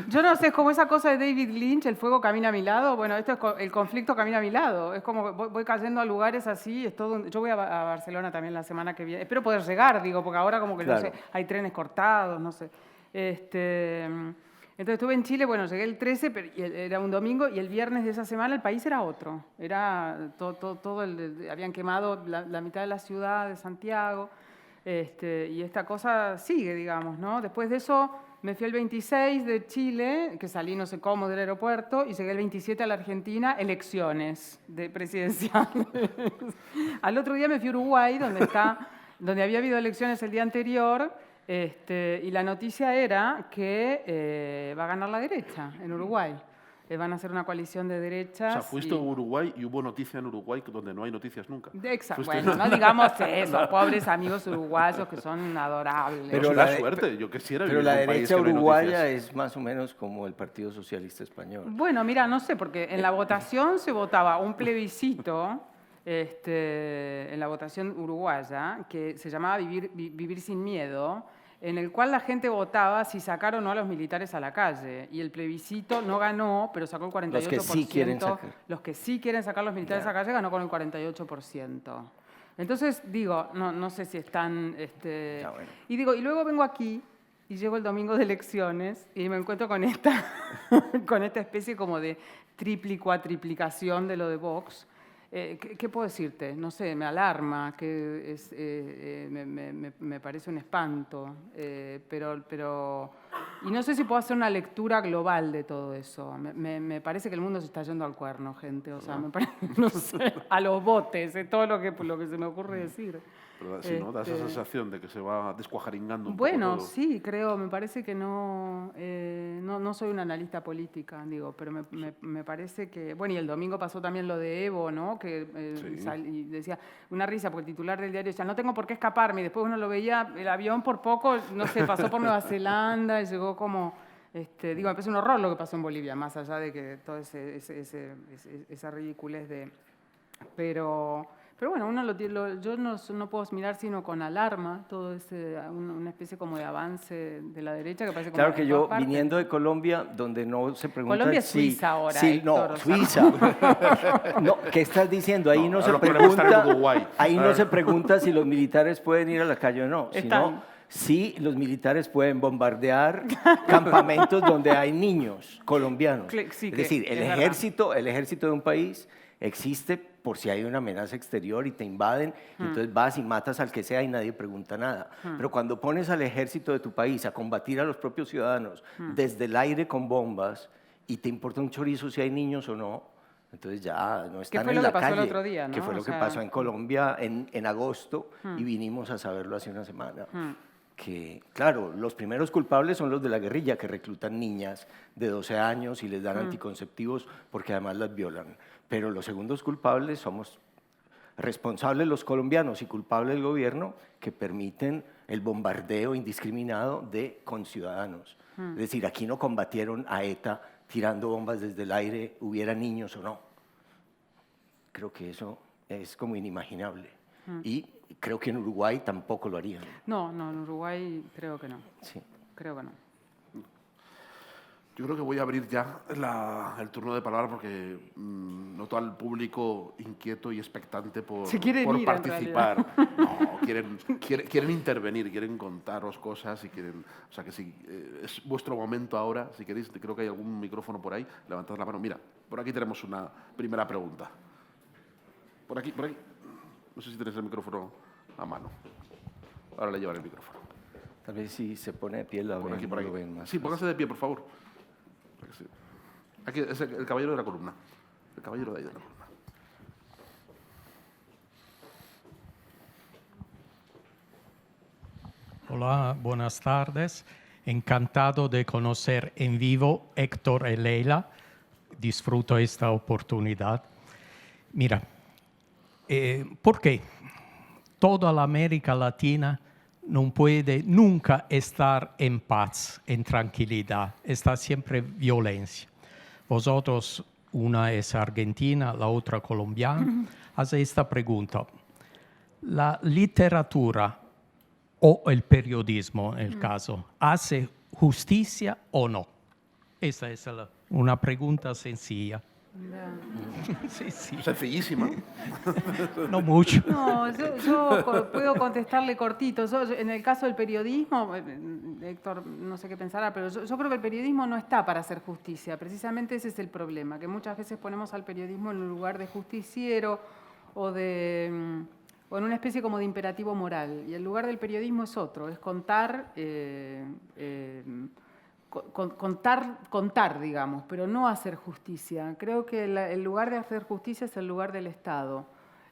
Yo no sé, es como esa cosa de David Lynch, el fuego camina a mi lado. Bueno, esto es el conflicto camina a mi lado. Es como voy cayendo a lugares así. Yo voy a Barcelona también la semana que viene. Espero poder llegar, digo, porque ahora como que claro. No sé, hay trenes cortados, no sé. Entonces estuve en Chile, bueno, llegué el 13, pero era un domingo, y el viernes de esa semana el país era otro. Era habían quemado la mitad de la ciudad de Santiago, y esta cosa sigue, digamos, ¿no? Después de eso Me fui el 26 de Chile, que salí no sé cómo del aeropuerto, y llegué el 27 a la Argentina, elecciones presidenciales. Al otro día me fui a Uruguay, donde había habido elecciones el día anterior, y la noticia era que va a ganar la derecha en Uruguay. Van a hacer una coalición de derechas. O sea, fuiste a Uruguay y hubo noticia en Uruguay donde no hay noticias nunca. Exacto. Bueno, no digamos eso, pobres amigos uruguayos que son adorables. Pero la suerte, yo quisiera Pero vivir la en un país derecha que no hay uruguaya noticias. es más o menos como el Partido Socialista Español. Bueno, mira, no sé, porque en la votación se votaba un plebiscito, en la votación uruguaya, que se llamaba Vivir sin miedo, en el cual la gente votaba si sacar o no a los militares a la calle. Y el plebiscito no ganó, pero sacó el 48%. Los que sí quieren sacar. Los que sí quieren sacar a los militares a la calle ganó con el 48%. Entonces, digo, no sé si están... Bueno. Y luego vengo aquí y llego el domingo de elecciones y me encuentro con con esta especie como de cuatriplicación de lo de Vox. ¿Qué puedo decirte? No sé, me alarma, me parece un espanto, pero y no sé si puedo hacer una lectura global de todo eso. Me parece que el mundo se está yendo al cuerno, gente, o sea, me parece, no sé, a los botes, es todo lo que se me ocurre decir. Pero sí, ¿no? Da esa sensación de que se va descuajaringando un Bueno, poco todo. sí, creo, me parece que no soy una analista política, digo, pero me parece que... Bueno, y el domingo pasó también lo de Evo, ¿no? Que y decía, una risa, porque el titular del diario decía, no tengo por qué escaparme, y después uno lo veía, el avión por poco, no sé, pasó por Nueva Zelanda y llegó como... me parece un horror lo que pasó en Bolivia, más allá de que todo esa ridiculez de... Pero bueno, yo no puedo mirar sino con alarma todo una especie como de avance de la derecha que parece como Claro que en yo, todas partes. viniendo de Colombia, donde no se pregunta Colombia es si... Suiza ahora, Sí, Héctor, no, o sea. Suiza. No, ¿qué estás diciendo? Ahí no se ahora podemos estar en pregunta... Uruguay. Ahí no se pregunta si los militares pueden ir a la calle o no, sino Están. si los militares pueden bombardear campamentos donde hay niños colombianos. Sí, Es decir, es el verdad. ejército de un país existe por si hay una amenaza exterior y te invaden, y entonces vas y matas al que sea y nadie pregunta nada. Pero cuando pones al ejército de tu país a combatir a los propios ciudadanos desde el aire con bombas y te importa un chorizo si hay niños o no, entonces ya no están fue en lo la que pasó el calle. otro día, ¿no? Que fue O lo que sea, pasó en Colombia en agosto y vinimos a saberlo hace una semana. Que, claro, los primeros culpables son los de la guerrilla, que reclutan niñas de 12 años y les dan anticonceptivos porque además las violan. Pero los segundos culpables somos responsables los colombianos y culpable el gobierno que permiten el bombardeo indiscriminado de conciudadanos. Es decir, aquí no combatieron a ETA tirando bombas desde el aire, hubiera niños o no. Creo que eso es como inimaginable. Y creo que en Uruguay tampoco lo harían. No, en Uruguay creo que no. Sí. Creo que no. Yo creo que voy a abrir ya el turno de palabra porque noto al público inquieto y expectante por Se quieren ir, en participar. No, quieren intervenir, quieren contaros cosas y quieren... O sea que si es vuestro momento ahora, si queréis, creo que hay algún micrófono por ahí, levantad la mano. Mira, por aquí tenemos una primera pregunta. Por aquí. No sé si tenéis el micrófono a mano. Ahora le llevan el micrófono. Tal vez si se pone de pie la Por ven, aquí, por lo aquí. ven más. Sí, póngase de pie, por favor. Aquí es el caballero de la columna. El caballero de ahí de la columna. Hola, buenas tardes. Encantado de conocer en vivo Héctor y Leila. Disfruto esta oportunidad. Mira, ¿por qué toda la América Latina no puede nunca estar en paz, en tranquilidad? Está siempre violencia. Vosotros, una es argentina, la otra colombiana, hace esta pregunta. ¿La literatura o el periodismo, en el caso, hace justicia o no? Esa es una pregunta sencilla. Sí. Sencillísima. No mucho. No, yo puedo contestarle cortito. En el caso del periodismo, Héctor, no sé qué pensará, pero yo creo que el periodismo no está para hacer justicia. Precisamente ese es el problema, que muchas veces ponemos al periodismo en un lugar de justiciero o en una especie como de imperativo moral. Y el lugar del periodismo es otro, es contar contar, digamos, pero no hacer justicia. Creo que el lugar de hacer justicia es el lugar del Estado.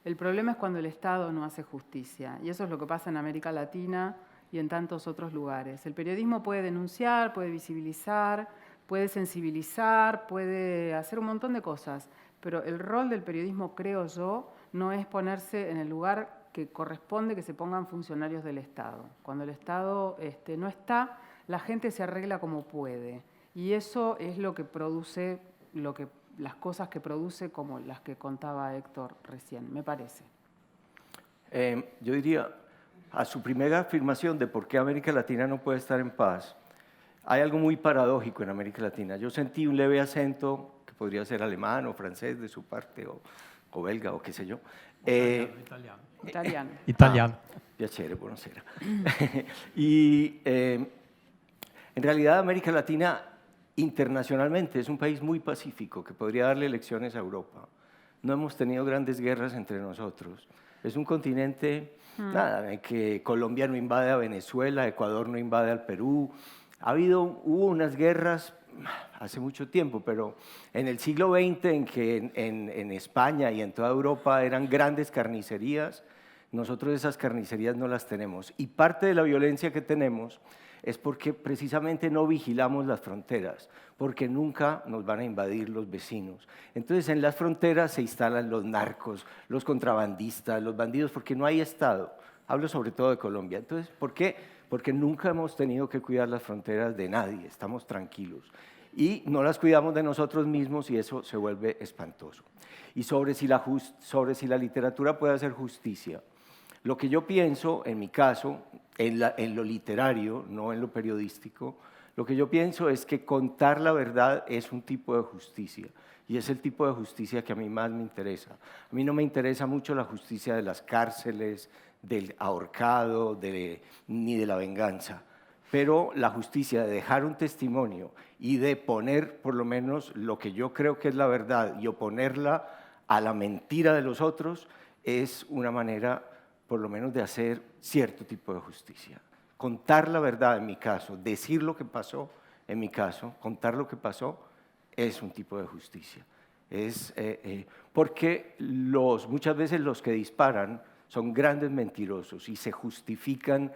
El problema es cuando el Estado no hace justicia. Y eso es lo que pasa en América Latina y en tantos otros lugares. El periodismo puede denunciar, puede visibilizar, puede sensibilizar, puede hacer un montón de cosas. Pero el rol del periodismo, creo yo, no es ponerse en el lugar que corresponde que se pongan funcionarios del Estado. Cuando el Estado no está, la gente se arregla como puede. Y eso es lo que produce, las cosas que produce, como las que contaba Héctor recién, me parece. Yo diría, a su primera afirmación de por qué América Latina no puede estar en paz, hay algo muy paradójico en América Latina. Yo sentí un leve acento, que podría ser alemán o francés de su parte, o belga, o qué sé yo. Italiano. Piacere, buonasera. Y en realidad América Latina internacionalmente es un país muy pacífico que podría darle lecciones a Europa. No hemos tenido grandes guerras entre nosotros. Es un continente, nada, en que Colombia no invade a Venezuela, Ecuador no invade al Perú. Hubo unas guerras hace mucho tiempo, pero en el siglo XX, en que en España y en toda Europa eran grandes carnicerías, nosotros esas carnicerías no las tenemos. Y parte de la violencia que tenemos es porque precisamente no vigilamos las fronteras, porque nunca nos van a invadir los vecinos. Entonces en las fronteras se instalan los narcos, los contrabandistas, los bandidos, porque no hay Estado. Hablo sobre todo de Colombia. Entonces, ¿por qué? Porque nunca hemos tenido que cuidar las fronteras de nadie, estamos tranquilos. Y no las cuidamos de nosotros mismos y eso se vuelve espantoso. Y sobre si la literatura puede hacer justicia. Lo que yo pienso, en mi caso, en lo literario, no en lo periodístico, lo que yo pienso es que contar la verdad es un tipo de justicia. Y es el tipo de justicia que a mí más me interesa. A mí no me interesa mucho la justicia de las cárceles, del ahorcado, ni de la venganza. Pero la justicia de dejar un testimonio y de poner por lo menos lo que yo creo que es la verdad y oponerla a la mentira de los otros es una manera por lo menos de hacer cierto tipo de justicia. Contar la verdad en mi caso, decir lo que pasó en mi caso, contar lo que pasó es un tipo de justicia. Porque muchas veces los que disparan son grandes mentirosos y se justifican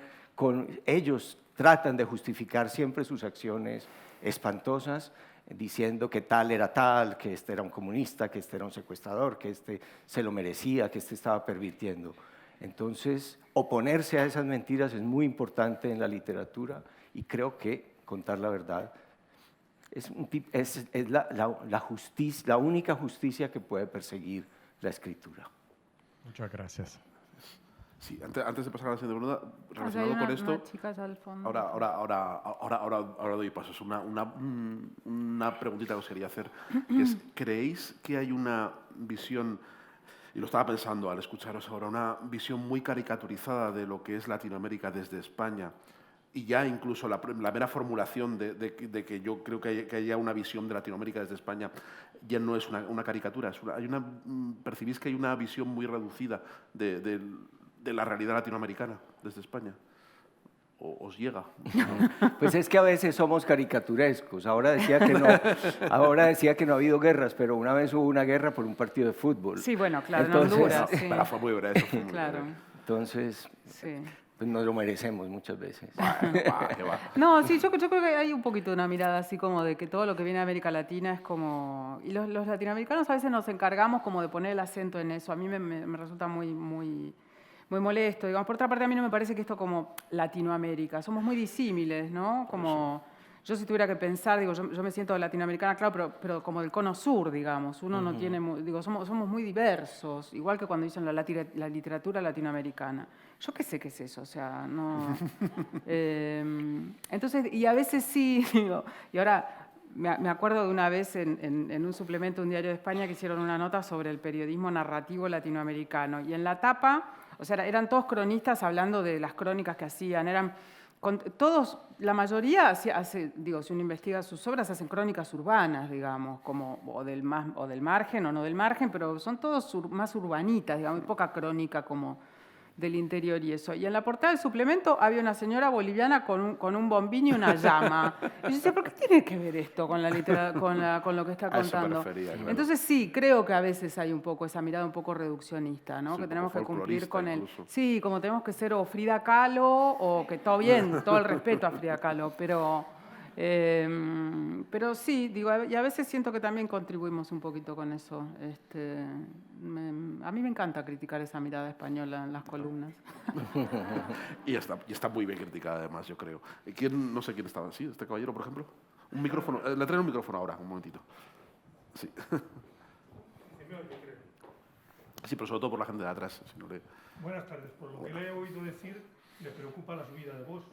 ellos tratan de justificar siempre sus acciones espantosas, diciendo que tal era tal, que este era un comunista, que este era un secuestrador, que este se lo merecía, que este estaba pervirtiendo. Entonces, oponerse a esas mentiras es muy importante en la literatura y creo que contar la verdad es la única justicia que puede perseguir la escritura. Muchas gracias. Sí, antes de pasar a la siguiente pregunta, relacionado con esto, chicas al fondo. ahora doy pasos. Una preguntita que os quería hacer, que es, ¿creéis que hay una visión, y lo estaba pensando al escucharos ahora, una visión muy caricaturizada de lo que es Latinoamérica desde España? Y ya incluso la mera formulación de que yo creo que haya una visión de Latinoamérica desde España ya no es una caricatura. ¿Percibís que hay una visión muy reducida de la realidad latinoamericana desde España? ¿O os llega? Pues es que a veces somos caricaturescos. Ahora decía que no ha habido guerras, pero una vez hubo una guerra por un partido de fútbol. Sí, bueno, claro, entonces, en Honduras. Sí. Pero fue muy breve, eso fue muy claro. breve. Entonces, Sí. pues nos lo merecemos muchas veces. Que va. No, sí, yo creo que hay un poquito de una mirada así como de que todo lo que viene de América Latina es como... Y los latinoamericanos a veces nos encargamos como de poner el acento en eso. A mí me resulta muy molesto. Digamos, por otra parte, a mí no me parece que esto como Latinoamérica. Somos muy disímiles, ¿no? Como... Yo si tuviera que pensar, digo, yo me siento latinoamericana, claro, pero como del cono sur, digamos. Uno no tiene... Digo, somos muy diversos, igual que cuando dicen la literatura latinoamericana. Yo qué sé qué es eso, o sea, no... entonces, y a veces sí, digo, y ahora me acuerdo de una vez en un suplemento de un diario de España que hicieron una nota sobre el periodismo narrativo latinoamericano. Y en la tapa, o sea, eran todos cronistas hablando de las crónicas que hacían, todos, la mayoría, digo, si uno investiga sus obras, hacen crónicas urbanas, digamos, como, o del margen o no del margen, pero son todos más urbanitas, digamos, muy poca crónica como del interior y eso. Y en la portada del suplemento había una señora boliviana con un bombín y una llama. Y yo decía, ¿por qué tiene que ver esto con la con lo que está A eso me contando? refería, claro. Entonces sí, creo que a veces hay un poco esa mirada un poco reduccionista, ¿no? Sí, Que un tenemos poco que cumplir con el... folclorista Sí, como tenemos que ser o Frida Kahlo o que todo bien, todo el respeto a Frida Kahlo, pero sí, digo, y a veces siento que también contribuimos un poquito con eso. A mí me encanta criticar esa mirada española en las columnas. Y está muy bien criticada, además, yo creo. No sé quién estaba. ¿Sí? ¿Este caballero, por ejemplo? Un micrófono. Le traigo un micrófono ahora, un momentito. Sí. Sí, pero sobre todo por la gente de atrás. Si no le... Buenas tardes. Por lo que le he oído decir, le preocupa la subida de Vox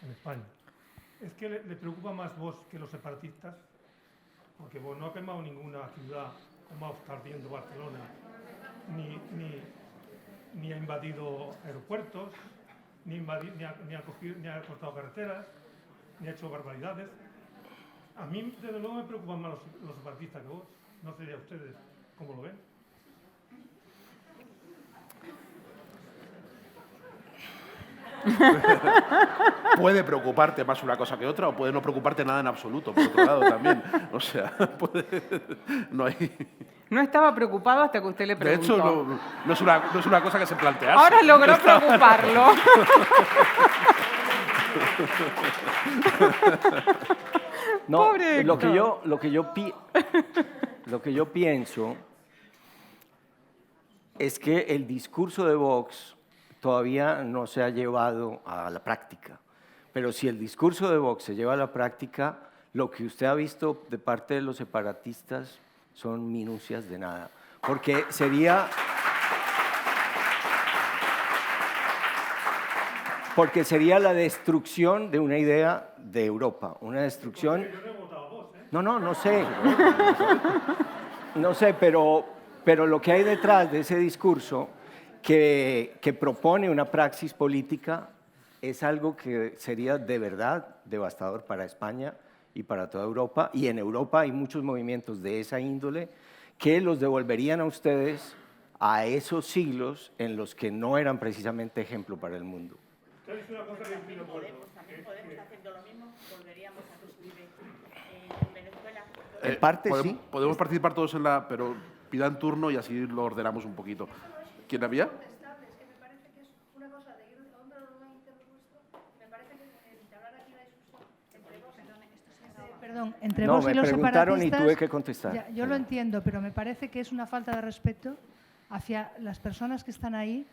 en España. ¿Es que le preocupa más Vox que los separatistas? Porque Vox no ha quemado ninguna ciudad como está ardiendo Barcelona, ni ha invadido aeropuertos, ni ha cortado carreteras, ni ha hecho barbaridades. A mí, desde luego, me preocupan más los separatistas que Vox. No sé a ustedes cómo lo ven. Puede preocuparte más una cosa que otra o puede no preocuparte nada en absoluto, por otro lado también. O sea, no hay... No estaba preocupado hasta que usted le De preguntó. hecho, no es una cosa que se plantease. Ahora logró preocuparlo. No, Pobre lo que Héctor. yo pienso es que el discurso de Vox todavía no se ha llevado a la práctica. Pero si el discurso de Vox se lleva a la práctica, lo que usted ha visto de parte de los separatistas son minucias de nada. Porque sería la destrucción de una idea de Europa, una destrucción... No sé. No sé, pero lo que hay detrás de ese discurso que propone una praxis política es algo que sería de verdad devastador para España y para toda Europa. Y en Europa hay muchos movimientos de esa índole que los devolverían a ustedes a esos siglos en los que no eran precisamente ejemplo para el mundo. También Podemos haciendo lo mismo, volveríamos a recibir en Venezuela. En parte sí. Podemos participar todos pero pidan turno y así lo ordenamos un poquito. ¿Quién había? Es que me parece que es una cosa de ir a un orden interpuesto, me parece que entablar aquí la discusión entre vos, Perdón, entre No, vos me y los preguntaron y separatistas, tuve que contestar. ya, yo lo entiendo, pero me parece que es una falta de respeto hacia las personas que están ahí,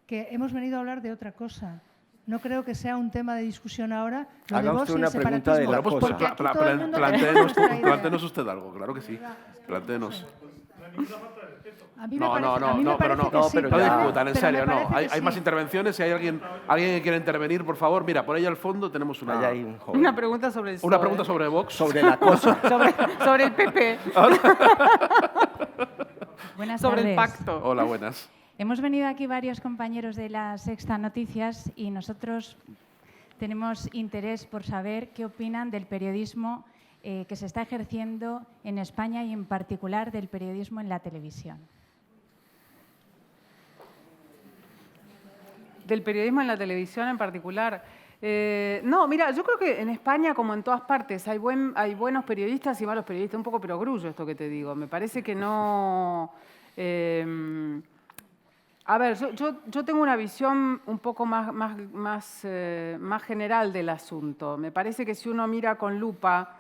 que hemos venido a hablar de otra cosa. No creo que sea un tema de discusión ahora. Lo Haga de Vox usted y el una pregunta de separatismo, la Bueno, pues cosa. porque aquí todo el mundo tenemos nuestra idea. plantéenos usted algo, claro que sí. Plantéenos. A mí me No, parece, no, a mí no, me pero parece no, que sí, pero no ya. discutan, en pero me serio, no. parece que Hay más sí. intervenciones. Si hay alguien que quiere intervenir, por favor, mira, por ahí al fondo tenemos Allá hay un joven. Una pregunta sobre el una PSOE. pregunta sobre Vox. Sobre la cosa. sobre el PP, Buenas sobre el tardes. pacto. Hola, buenas. Hemos venido aquí varios compañeros de la Sexta Noticias y nosotros tenemos interés por saber qué opinan del periodismo que se está ejerciendo en España y en particular del periodismo en la televisión. Del periodismo en la televisión en particular. No, mira, yo creo que en España, como en todas partes, hay buenos periodistas y malos periodistas. Un poco perogrullo esto que te digo. Me parece que no... a ver, yo tengo una visión un poco más general del asunto. Me parece que si uno mira con lupa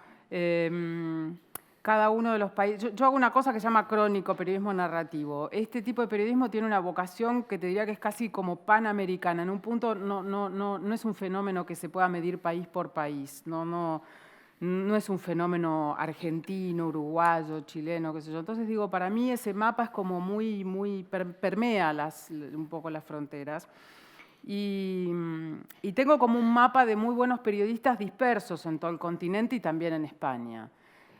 cada uno de los países... Yo hago una cosa que se llama crónico, periodismo narrativo. Este tipo de periodismo tiene una vocación que te diría que es casi como panamericana. En un punto no es un fenómeno que se pueda medir país por país. No es un fenómeno argentino, uruguayo, chileno, qué sé yo. Entonces digo, para mí ese mapa es como permea un poco las fronteras. Y tengo como un mapa de muy buenos periodistas dispersos en todo el continente y también en España.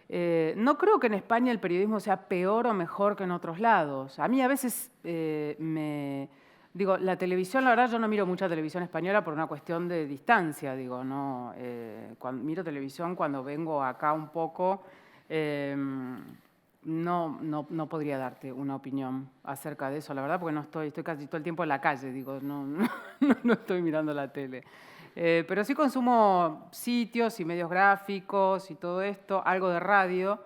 No creo que en España el periodismo sea peor o mejor que en otros lados. A mí a veces digo, la televisión, la verdad yo no miro mucha televisión española por una cuestión de distancia, digo, no. Miro televisión cuando vengo acá un poco no podría darte una opinión acerca de eso, la verdad, porque no estoy casi todo el tiempo en la calle, digo, no estoy mirando la tele. Pero sí consumo sitios y medios gráficos y todo esto, algo de radio.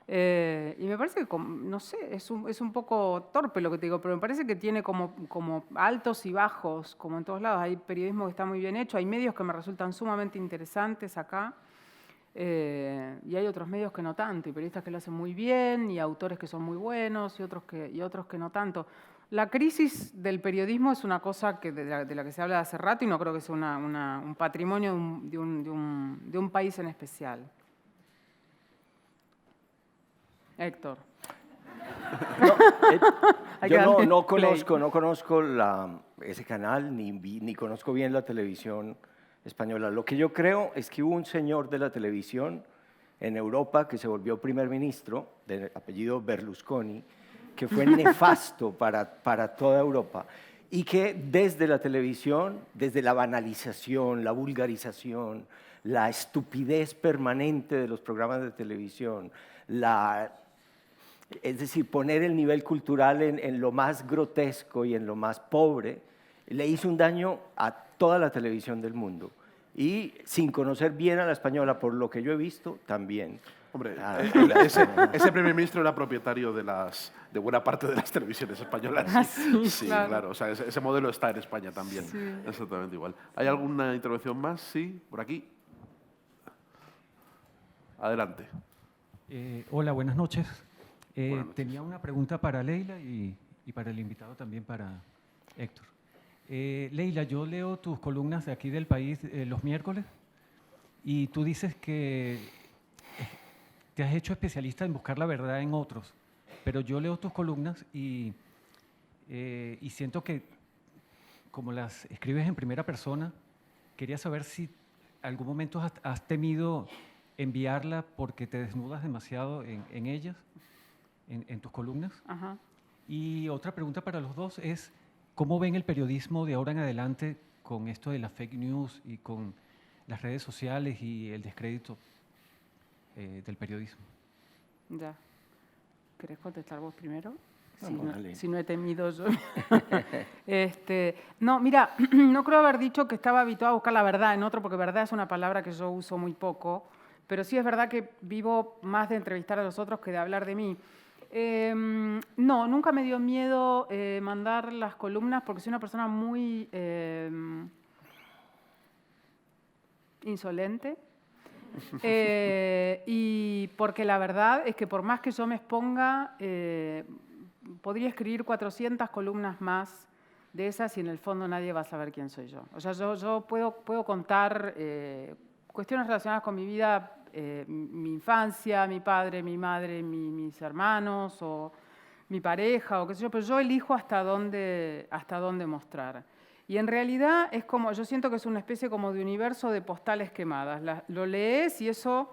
Y me parece que, no sé, es un poco torpe lo que te digo, pero me parece que tiene como altos y bajos, como en todos lados. Hay periodismo que está muy bien hecho, hay medios que me resultan sumamente interesantes acá, y hay otros medios que no tanto, y periodistas que lo hacen muy bien, y autores que son muy buenos, y otros que no tanto. La crisis del periodismo es una cosa de la que se habla hace rato, y no creo que sea un patrimonio de un país en especial. Héctor. Yo no conozco ese canal, ni conozco bien la televisión española. Lo que yo creo es que hubo un señor de la televisión en Europa que se volvió primer ministro, de apellido Berlusconi, que fue nefasto para toda Europa, y que desde la televisión, desde la banalización, la vulgarización, la estupidez permanente de los programas de televisión, es decir, poner el nivel cultural en lo más grotesco y en lo más pobre, le hizo un daño a toda la televisión del mundo. Y sin conocer bien a la española, por lo que yo he visto, también. Hombre, ese primer ministro era propietario de buena parte de las televisiones españolas. Sí, claro. O sea, ese modelo está en España también. Sí. Exactamente igual. ¿Hay alguna intervención más? Sí, por aquí. Adelante. Hola, buenas noches. Buenas noches. Tenía una pregunta para Leila y para el invitado también, para Héctor. Leila, yo leo tus columnas de aquí del país los miércoles y tú dices que te has hecho especialista en buscar la verdad en otros, pero yo leo tus columnas y siento que, como las escribes en primera persona, quería saber si algún momento has temido enviarla porque te desnudas demasiado en ellas, en tus columnas. Ajá. Y otra pregunta para los dos es, ¿cómo ven el periodismo de ahora en adelante con esto de las fake news y con las redes sociales y el descrédito del periodismo? Ya. ¿Querés contestar vos primero? Dale. Si no he temido yo. No, mira, no creo haber dicho que estaba habituado a buscar la verdad en otro, porque verdad es una palabra que yo uso muy poco, pero sí es verdad que vivo más de entrevistar a los otros que de hablar de mí. No, nunca me dio miedo mandar las columnas porque soy una persona muy insolente. Y porque la verdad es que por más que yo me exponga, podría escribir 400 columnas más de esas y en el fondo nadie va a saber quién soy yo. O sea, yo puedo contar cuestiones relacionadas con mi vida, mi infancia, mi padre, mi madre, mis hermanos o mi pareja o qué sé yo, pero yo elijo hasta dónde mostrar. Y en realidad es como, yo siento que es una especie como de universo de postales quemadas. Lo lees y eso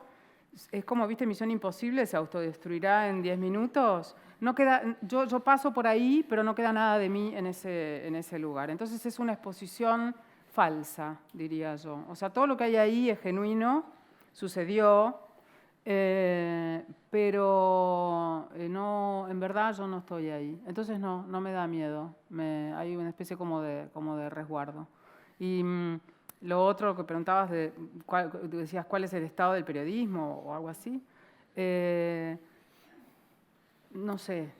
es como, viste, Misión Imposible, se autodestruirá en 10 minutos. No queda, yo paso por ahí, pero no queda nada de mí en ese lugar. Entonces es una exposición falsa, diría yo. O sea, todo lo que hay ahí es genuino, sucedió, pero no, en verdad yo no estoy ahí. Entonces no me da miedo. Hay una especie como de resguardo. Y lo otro que preguntabas, decías cuál es el estado del periodismo o algo así. No sé.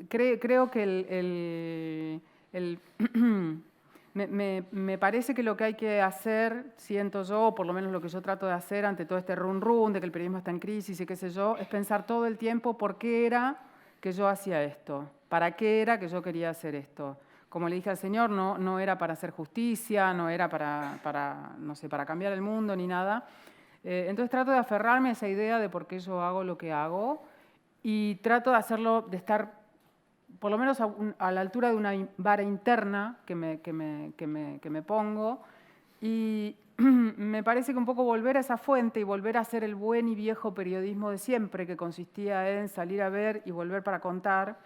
Creo que me parece que lo que hay que hacer, siento yo, o por lo menos lo que yo trato de hacer ante todo este run de que el periodismo está en crisis y qué sé yo, es pensar todo el tiempo por qué era que yo hacía esto, para qué era que yo quería hacer esto. Como le dije al Señor, no era para hacer justicia, no era para cambiar el mundo ni nada. Entonces trato de aferrarme a esa idea de por qué yo hago lo que hago y trato de hacerlo, de estar por lo menos a la altura de una vara interna que me pongo, y me parece que un poco volver a esa fuente y volver a hacer el buen y viejo periodismo de siempre, que consistía en salir a ver y volver para contar,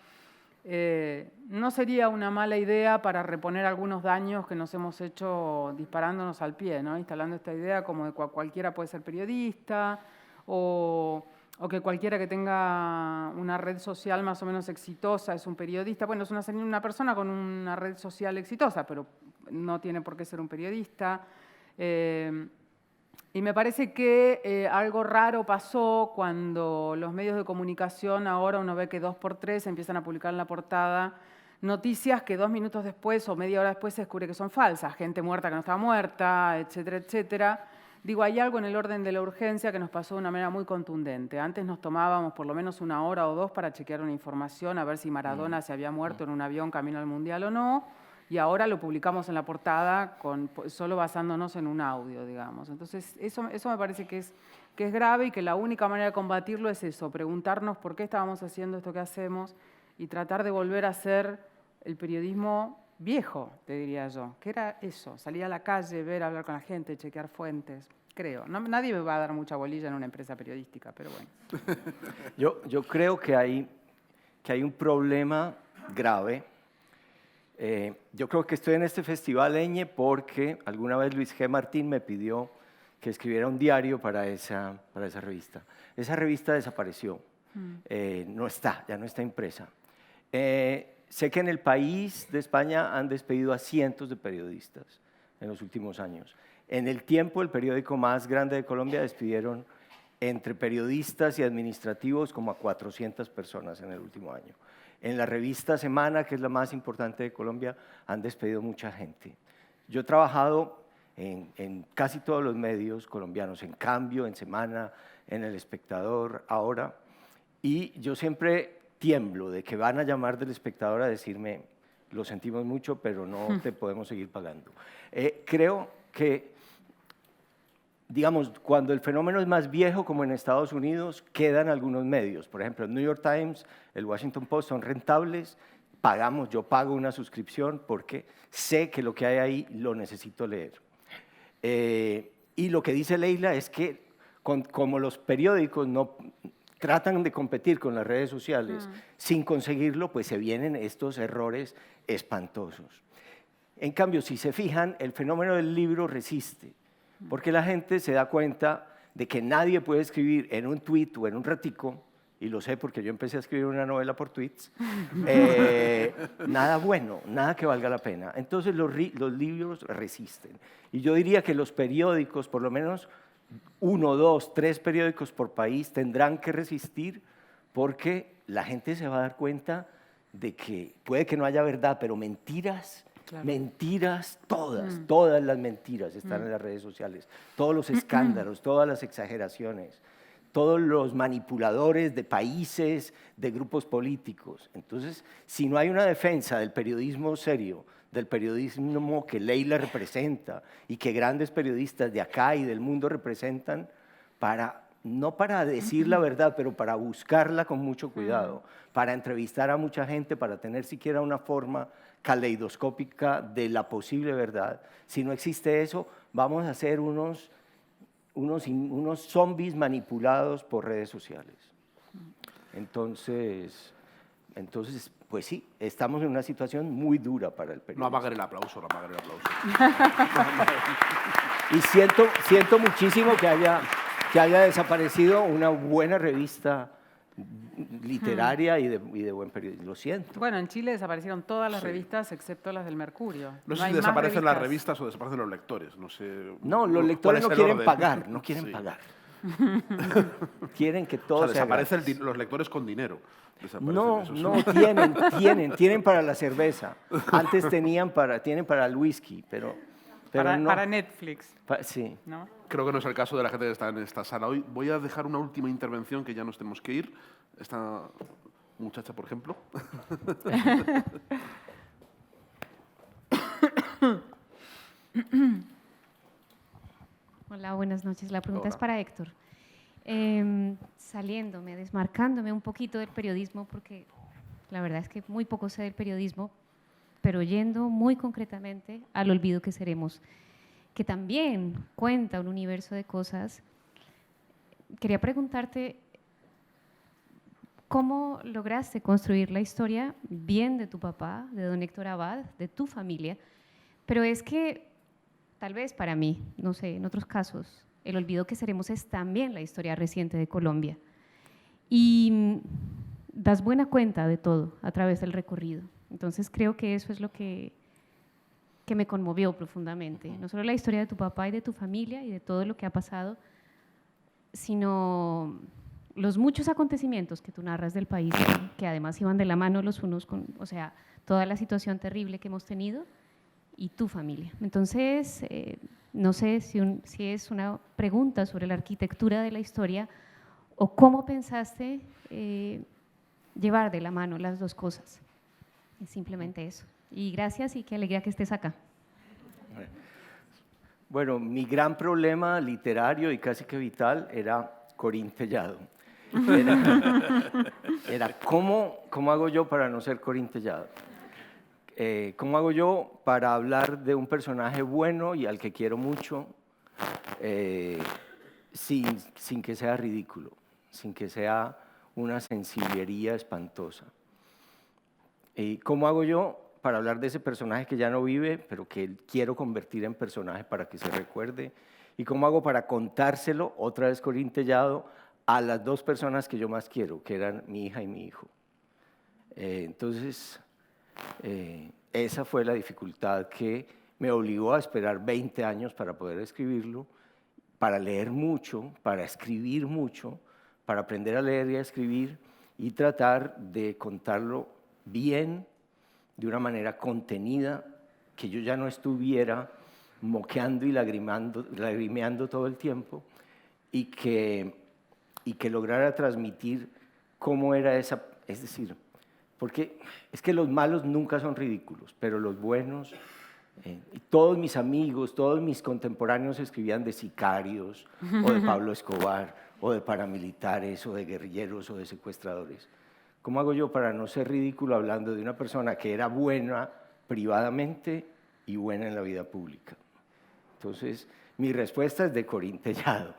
no sería una mala idea para reponer algunos daños que nos hemos hecho disparándonos al pie, ¿no? Instalando esta idea como de cualquiera puede ser periodista, o o que cualquiera que tenga una red social más o menos exitosa es un periodista. Bueno, es una persona con una red social exitosa, pero no tiene por qué ser un periodista. Y me parece que algo raro pasó cuando los medios de comunicación, ahora uno ve que 2x3 empiezan a publicar en la portada noticias que 2 minutos después o media hora después se descubre que son falsas. Gente muerta que no estaba muerta, etcétera, etcétera. Digo, hay algo en el orden de la urgencia que nos pasó de una manera muy contundente. Antes nos tomábamos por lo menos 1 hora o 2 para chequear una información, a ver si Maradona se había muerto en un avión camino al Mundial o no, y ahora lo publicamos en la portada solo basándonos en un audio, digamos. Entonces, eso me parece que es grave y que la única manera de combatirlo es eso, preguntarnos por qué estábamos haciendo esto que hacemos y tratar de volver a hacer el periodismo viejo, te diría yo, que era eso, salir a la calle, ver, hablar con la gente, chequear fuentes, creo. Nadie me va a dar mucha bolilla en una empresa periodística, pero bueno. Yo creo que hay un problema grave. Yo creo que estoy en este festival Eñe porque alguna vez Luis G. Martín me pidió que escribiera un diario para esa revista. Esa revista desapareció, ya no está impresa. Sé que en el país de España han despedido a cientos de periodistas en los últimos años. En El Tiempo, el periódico más grande de Colombia, despidieron entre periodistas y administrativos como a 400 personas en el último año. En la revista Semana, que es la más importante de Colombia, han despedido mucha gente. Yo he trabajado en casi todos los medios colombianos, en Cambio, en Semana, en El Espectador, ahora, y yo siempre tiemblo de que van a llamar del Espectador a decirme, lo sentimos mucho, pero no te podemos seguir pagando. Creo que, digamos, cuando el fenómeno es más viejo, como en Estados Unidos, quedan algunos medios. Por ejemplo, el New York Times, el Washington Post son rentables, yo pago una suscripción porque sé que lo que hay ahí lo necesito leer. Y lo que dice Leila es que como los periódicos no tratan de competir con las redes sociales sin conseguirlo, pues se vienen estos errores espantosos. En cambio, si se fijan, el fenómeno del libro resiste, porque la gente se da cuenta de que nadie puede escribir en un tuit o en un ratico, y lo sé porque yo empecé a escribir una novela por tweets, nada bueno, nada que valga la pena. Entonces los libros resisten. Y yo diría que los periódicos, por lo menos 1, 2, 3 periódicos por país tendrán que resistir porque la gente se va a dar cuenta de que puede que no haya verdad, pero mentiras, claro. Mentiras, todas las mentiras están en las redes sociales, todos los escándalos, todas las exageraciones, todos los manipuladores de países, de grupos políticos. Entonces, si no hay una defensa del periodismo serio, del periodismo que Leila representa y que grandes periodistas de acá y del mundo representan, no para decir la verdad, pero para buscarla con mucho cuidado, para entrevistar a mucha gente, para tener siquiera una forma caleidoscópica de la posible verdad. Si no existe eso, vamos a ser unos zombies manipulados por redes sociales. Entonces, pues sí, estamos en una situación muy dura para el periodismo. No apaguen el aplauso, no apaguen el aplauso. Y siento muchísimo que haya desaparecido una buena revista literaria y de buen periodismo. Lo siento. Bueno, en Chile desaparecieron todas las revistas excepto las del Mercurio. No sé si desaparecen las revistas o desaparecen los lectores. No sé. No, los lectores no quieren pagar, no quieren pagar. Quieren que todo sea desaparecen los lectores con dinero. No, tienen para la cerveza. Antes tienen para el whisky, pero no. Para Netflix. Sí. ¿No? Creo que no es el caso de la gente que está en esta sala hoy. Voy a dejar una última intervención que ya nos tenemos que ir. Esta muchacha, por ejemplo. Hola, buenas noches. La pregunta es para Héctor. Desmarcándome un poquito del periodismo, porque la verdad es que muy poco sé del periodismo, pero yendo muy concretamente al olvido que seremos, que también cuenta un universo de cosas. Quería preguntarte, ¿cómo lograste construir la historia bien de tu papá, de don Héctor Abad, de tu familia? Pero es que, tal vez para mí, no sé, en otros casos, el olvido que seremos es también la historia reciente de Colombia. y das buena cuenta de todo a través del recorrido. Entonces creo que eso es lo que me conmovió profundamente. No solo la historia de tu papá y de tu familia y de todo lo que ha pasado, sino los muchos acontecimientos que tú narras del país, que además iban de la mano los unos con, o sea, toda la situación terrible que hemos tenido y tu familia. Entonces, no sé si es una pregunta sobre la arquitectura de la historia o cómo pensaste llevar de la mano las dos cosas. Es simplemente eso. Y gracias y qué alegría que estés acá. Bueno, mi gran problema literario y casi que vital era Corín Tellado. Era ¿cómo hago yo para no ser Corín Tellado? ¿Cómo hago yo para hablar de un personaje bueno y al que quiero mucho sin que sea ridículo, sin que sea una sensiblería espantosa? ¿Y cómo hago yo para hablar de ese personaje que ya no vive, pero que quiero convertir en personaje para que se recuerde? ¿Y cómo hago para contárselo, otra vez Corín Tellado, a las dos personas que yo más quiero, que eran mi hija y mi hijo? Entonces, esa fue la dificultad que me obligó a esperar 20 años para poder escribirlo, para leer mucho, para escribir mucho, para aprender a leer y a escribir y tratar de contarlo bien, de una manera contenida, que yo ya no estuviera moqueando y lagrimeando todo el tiempo y que lograra transmitir cómo era esa, es decir, porque es que los malos nunca son ridículos, pero los buenos, todos mis amigos, todos mis contemporáneos escribían de sicarios o de Pablo Escobar o de paramilitares o de guerrilleros o de secuestradores. ¿Cómo hago yo para no ser ridículo hablando de una persona que era buena privadamente y buena en la vida pública? Entonces, mi respuesta es de Corín Tellado.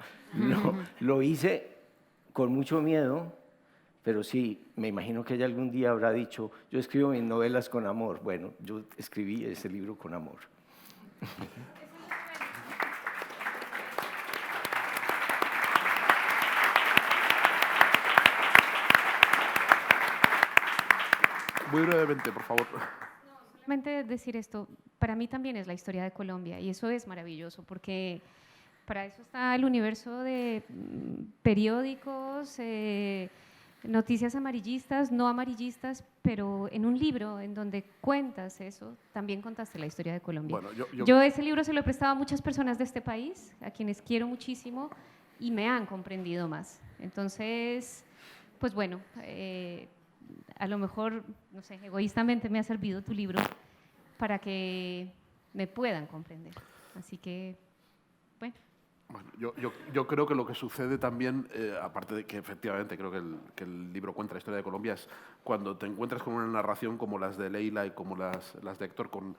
Lo hice con mucho miedo, pero sí, me imagino que ella algún día habrá dicho, yo escribo mis novelas con amor. Bueno, yo escribí ese libro con amor. Muy brevemente, por favor. Solamente decir esto, para mí también es la historia de Colombia y eso es maravilloso porque para eso está el universo de periódicos, noticias amarillistas, no amarillistas, pero en un libro en donde cuentas eso, también contaste la historia de Colombia. Bueno, yo ese libro se lo he prestado a muchas personas de este país, a quienes quiero muchísimo y me han comprendido más. Entonces, pues bueno, a lo mejor, no sé, egoístamente me ha servido tu libro para que me puedan comprender. Así que, bueno. Bueno, yo creo que lo que sucede también, aparte de que efectivamente creo que el libro cuenta la historia de Colombia, es cuando te encuentras con una narración como las de Leila y como las de Héctor, con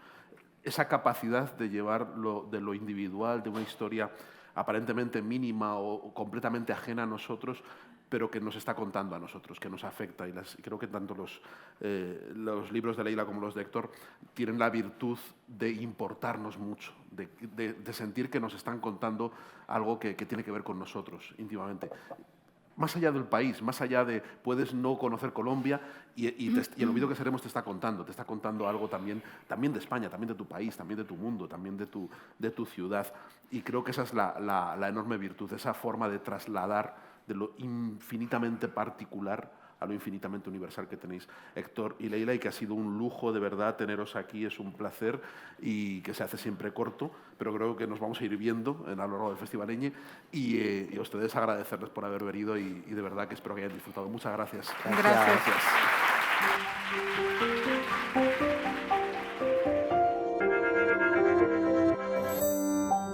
esa capacidad de llevar de lo individual, de una historia aparentemente mínima o completamente ajena a nosotros, pero que nos está contando a nosotros, que nos afecta. Y creo que tanto los libros de Leila como los de Héctor tienen la virtud de importarnos mucho, de sentir que nos están contando algo que tiene que ver con nosotros íntimamente. Más allá del país, más allá de puedes no conocer Colombia y el olvido que seremos te está contando algo también de España, también de tu país, también de tu mundo, también de tu ciudad. Y creo que esa es la enorme virtud, esa forma de trasladar de lo infinitamente particular a lo infinitamente universal que tenéis Héctor y Leila, y que ha sido un lujo de verdad teneros aquí, es un placer y que se hace siempre corto, pero creo que nos vamos a ir viendo a lo largo del Festival Eñe y a ustedes agradecerles por haber venido y de verdad que espero que hayan disfrutado. Muchas gracias. Gracias.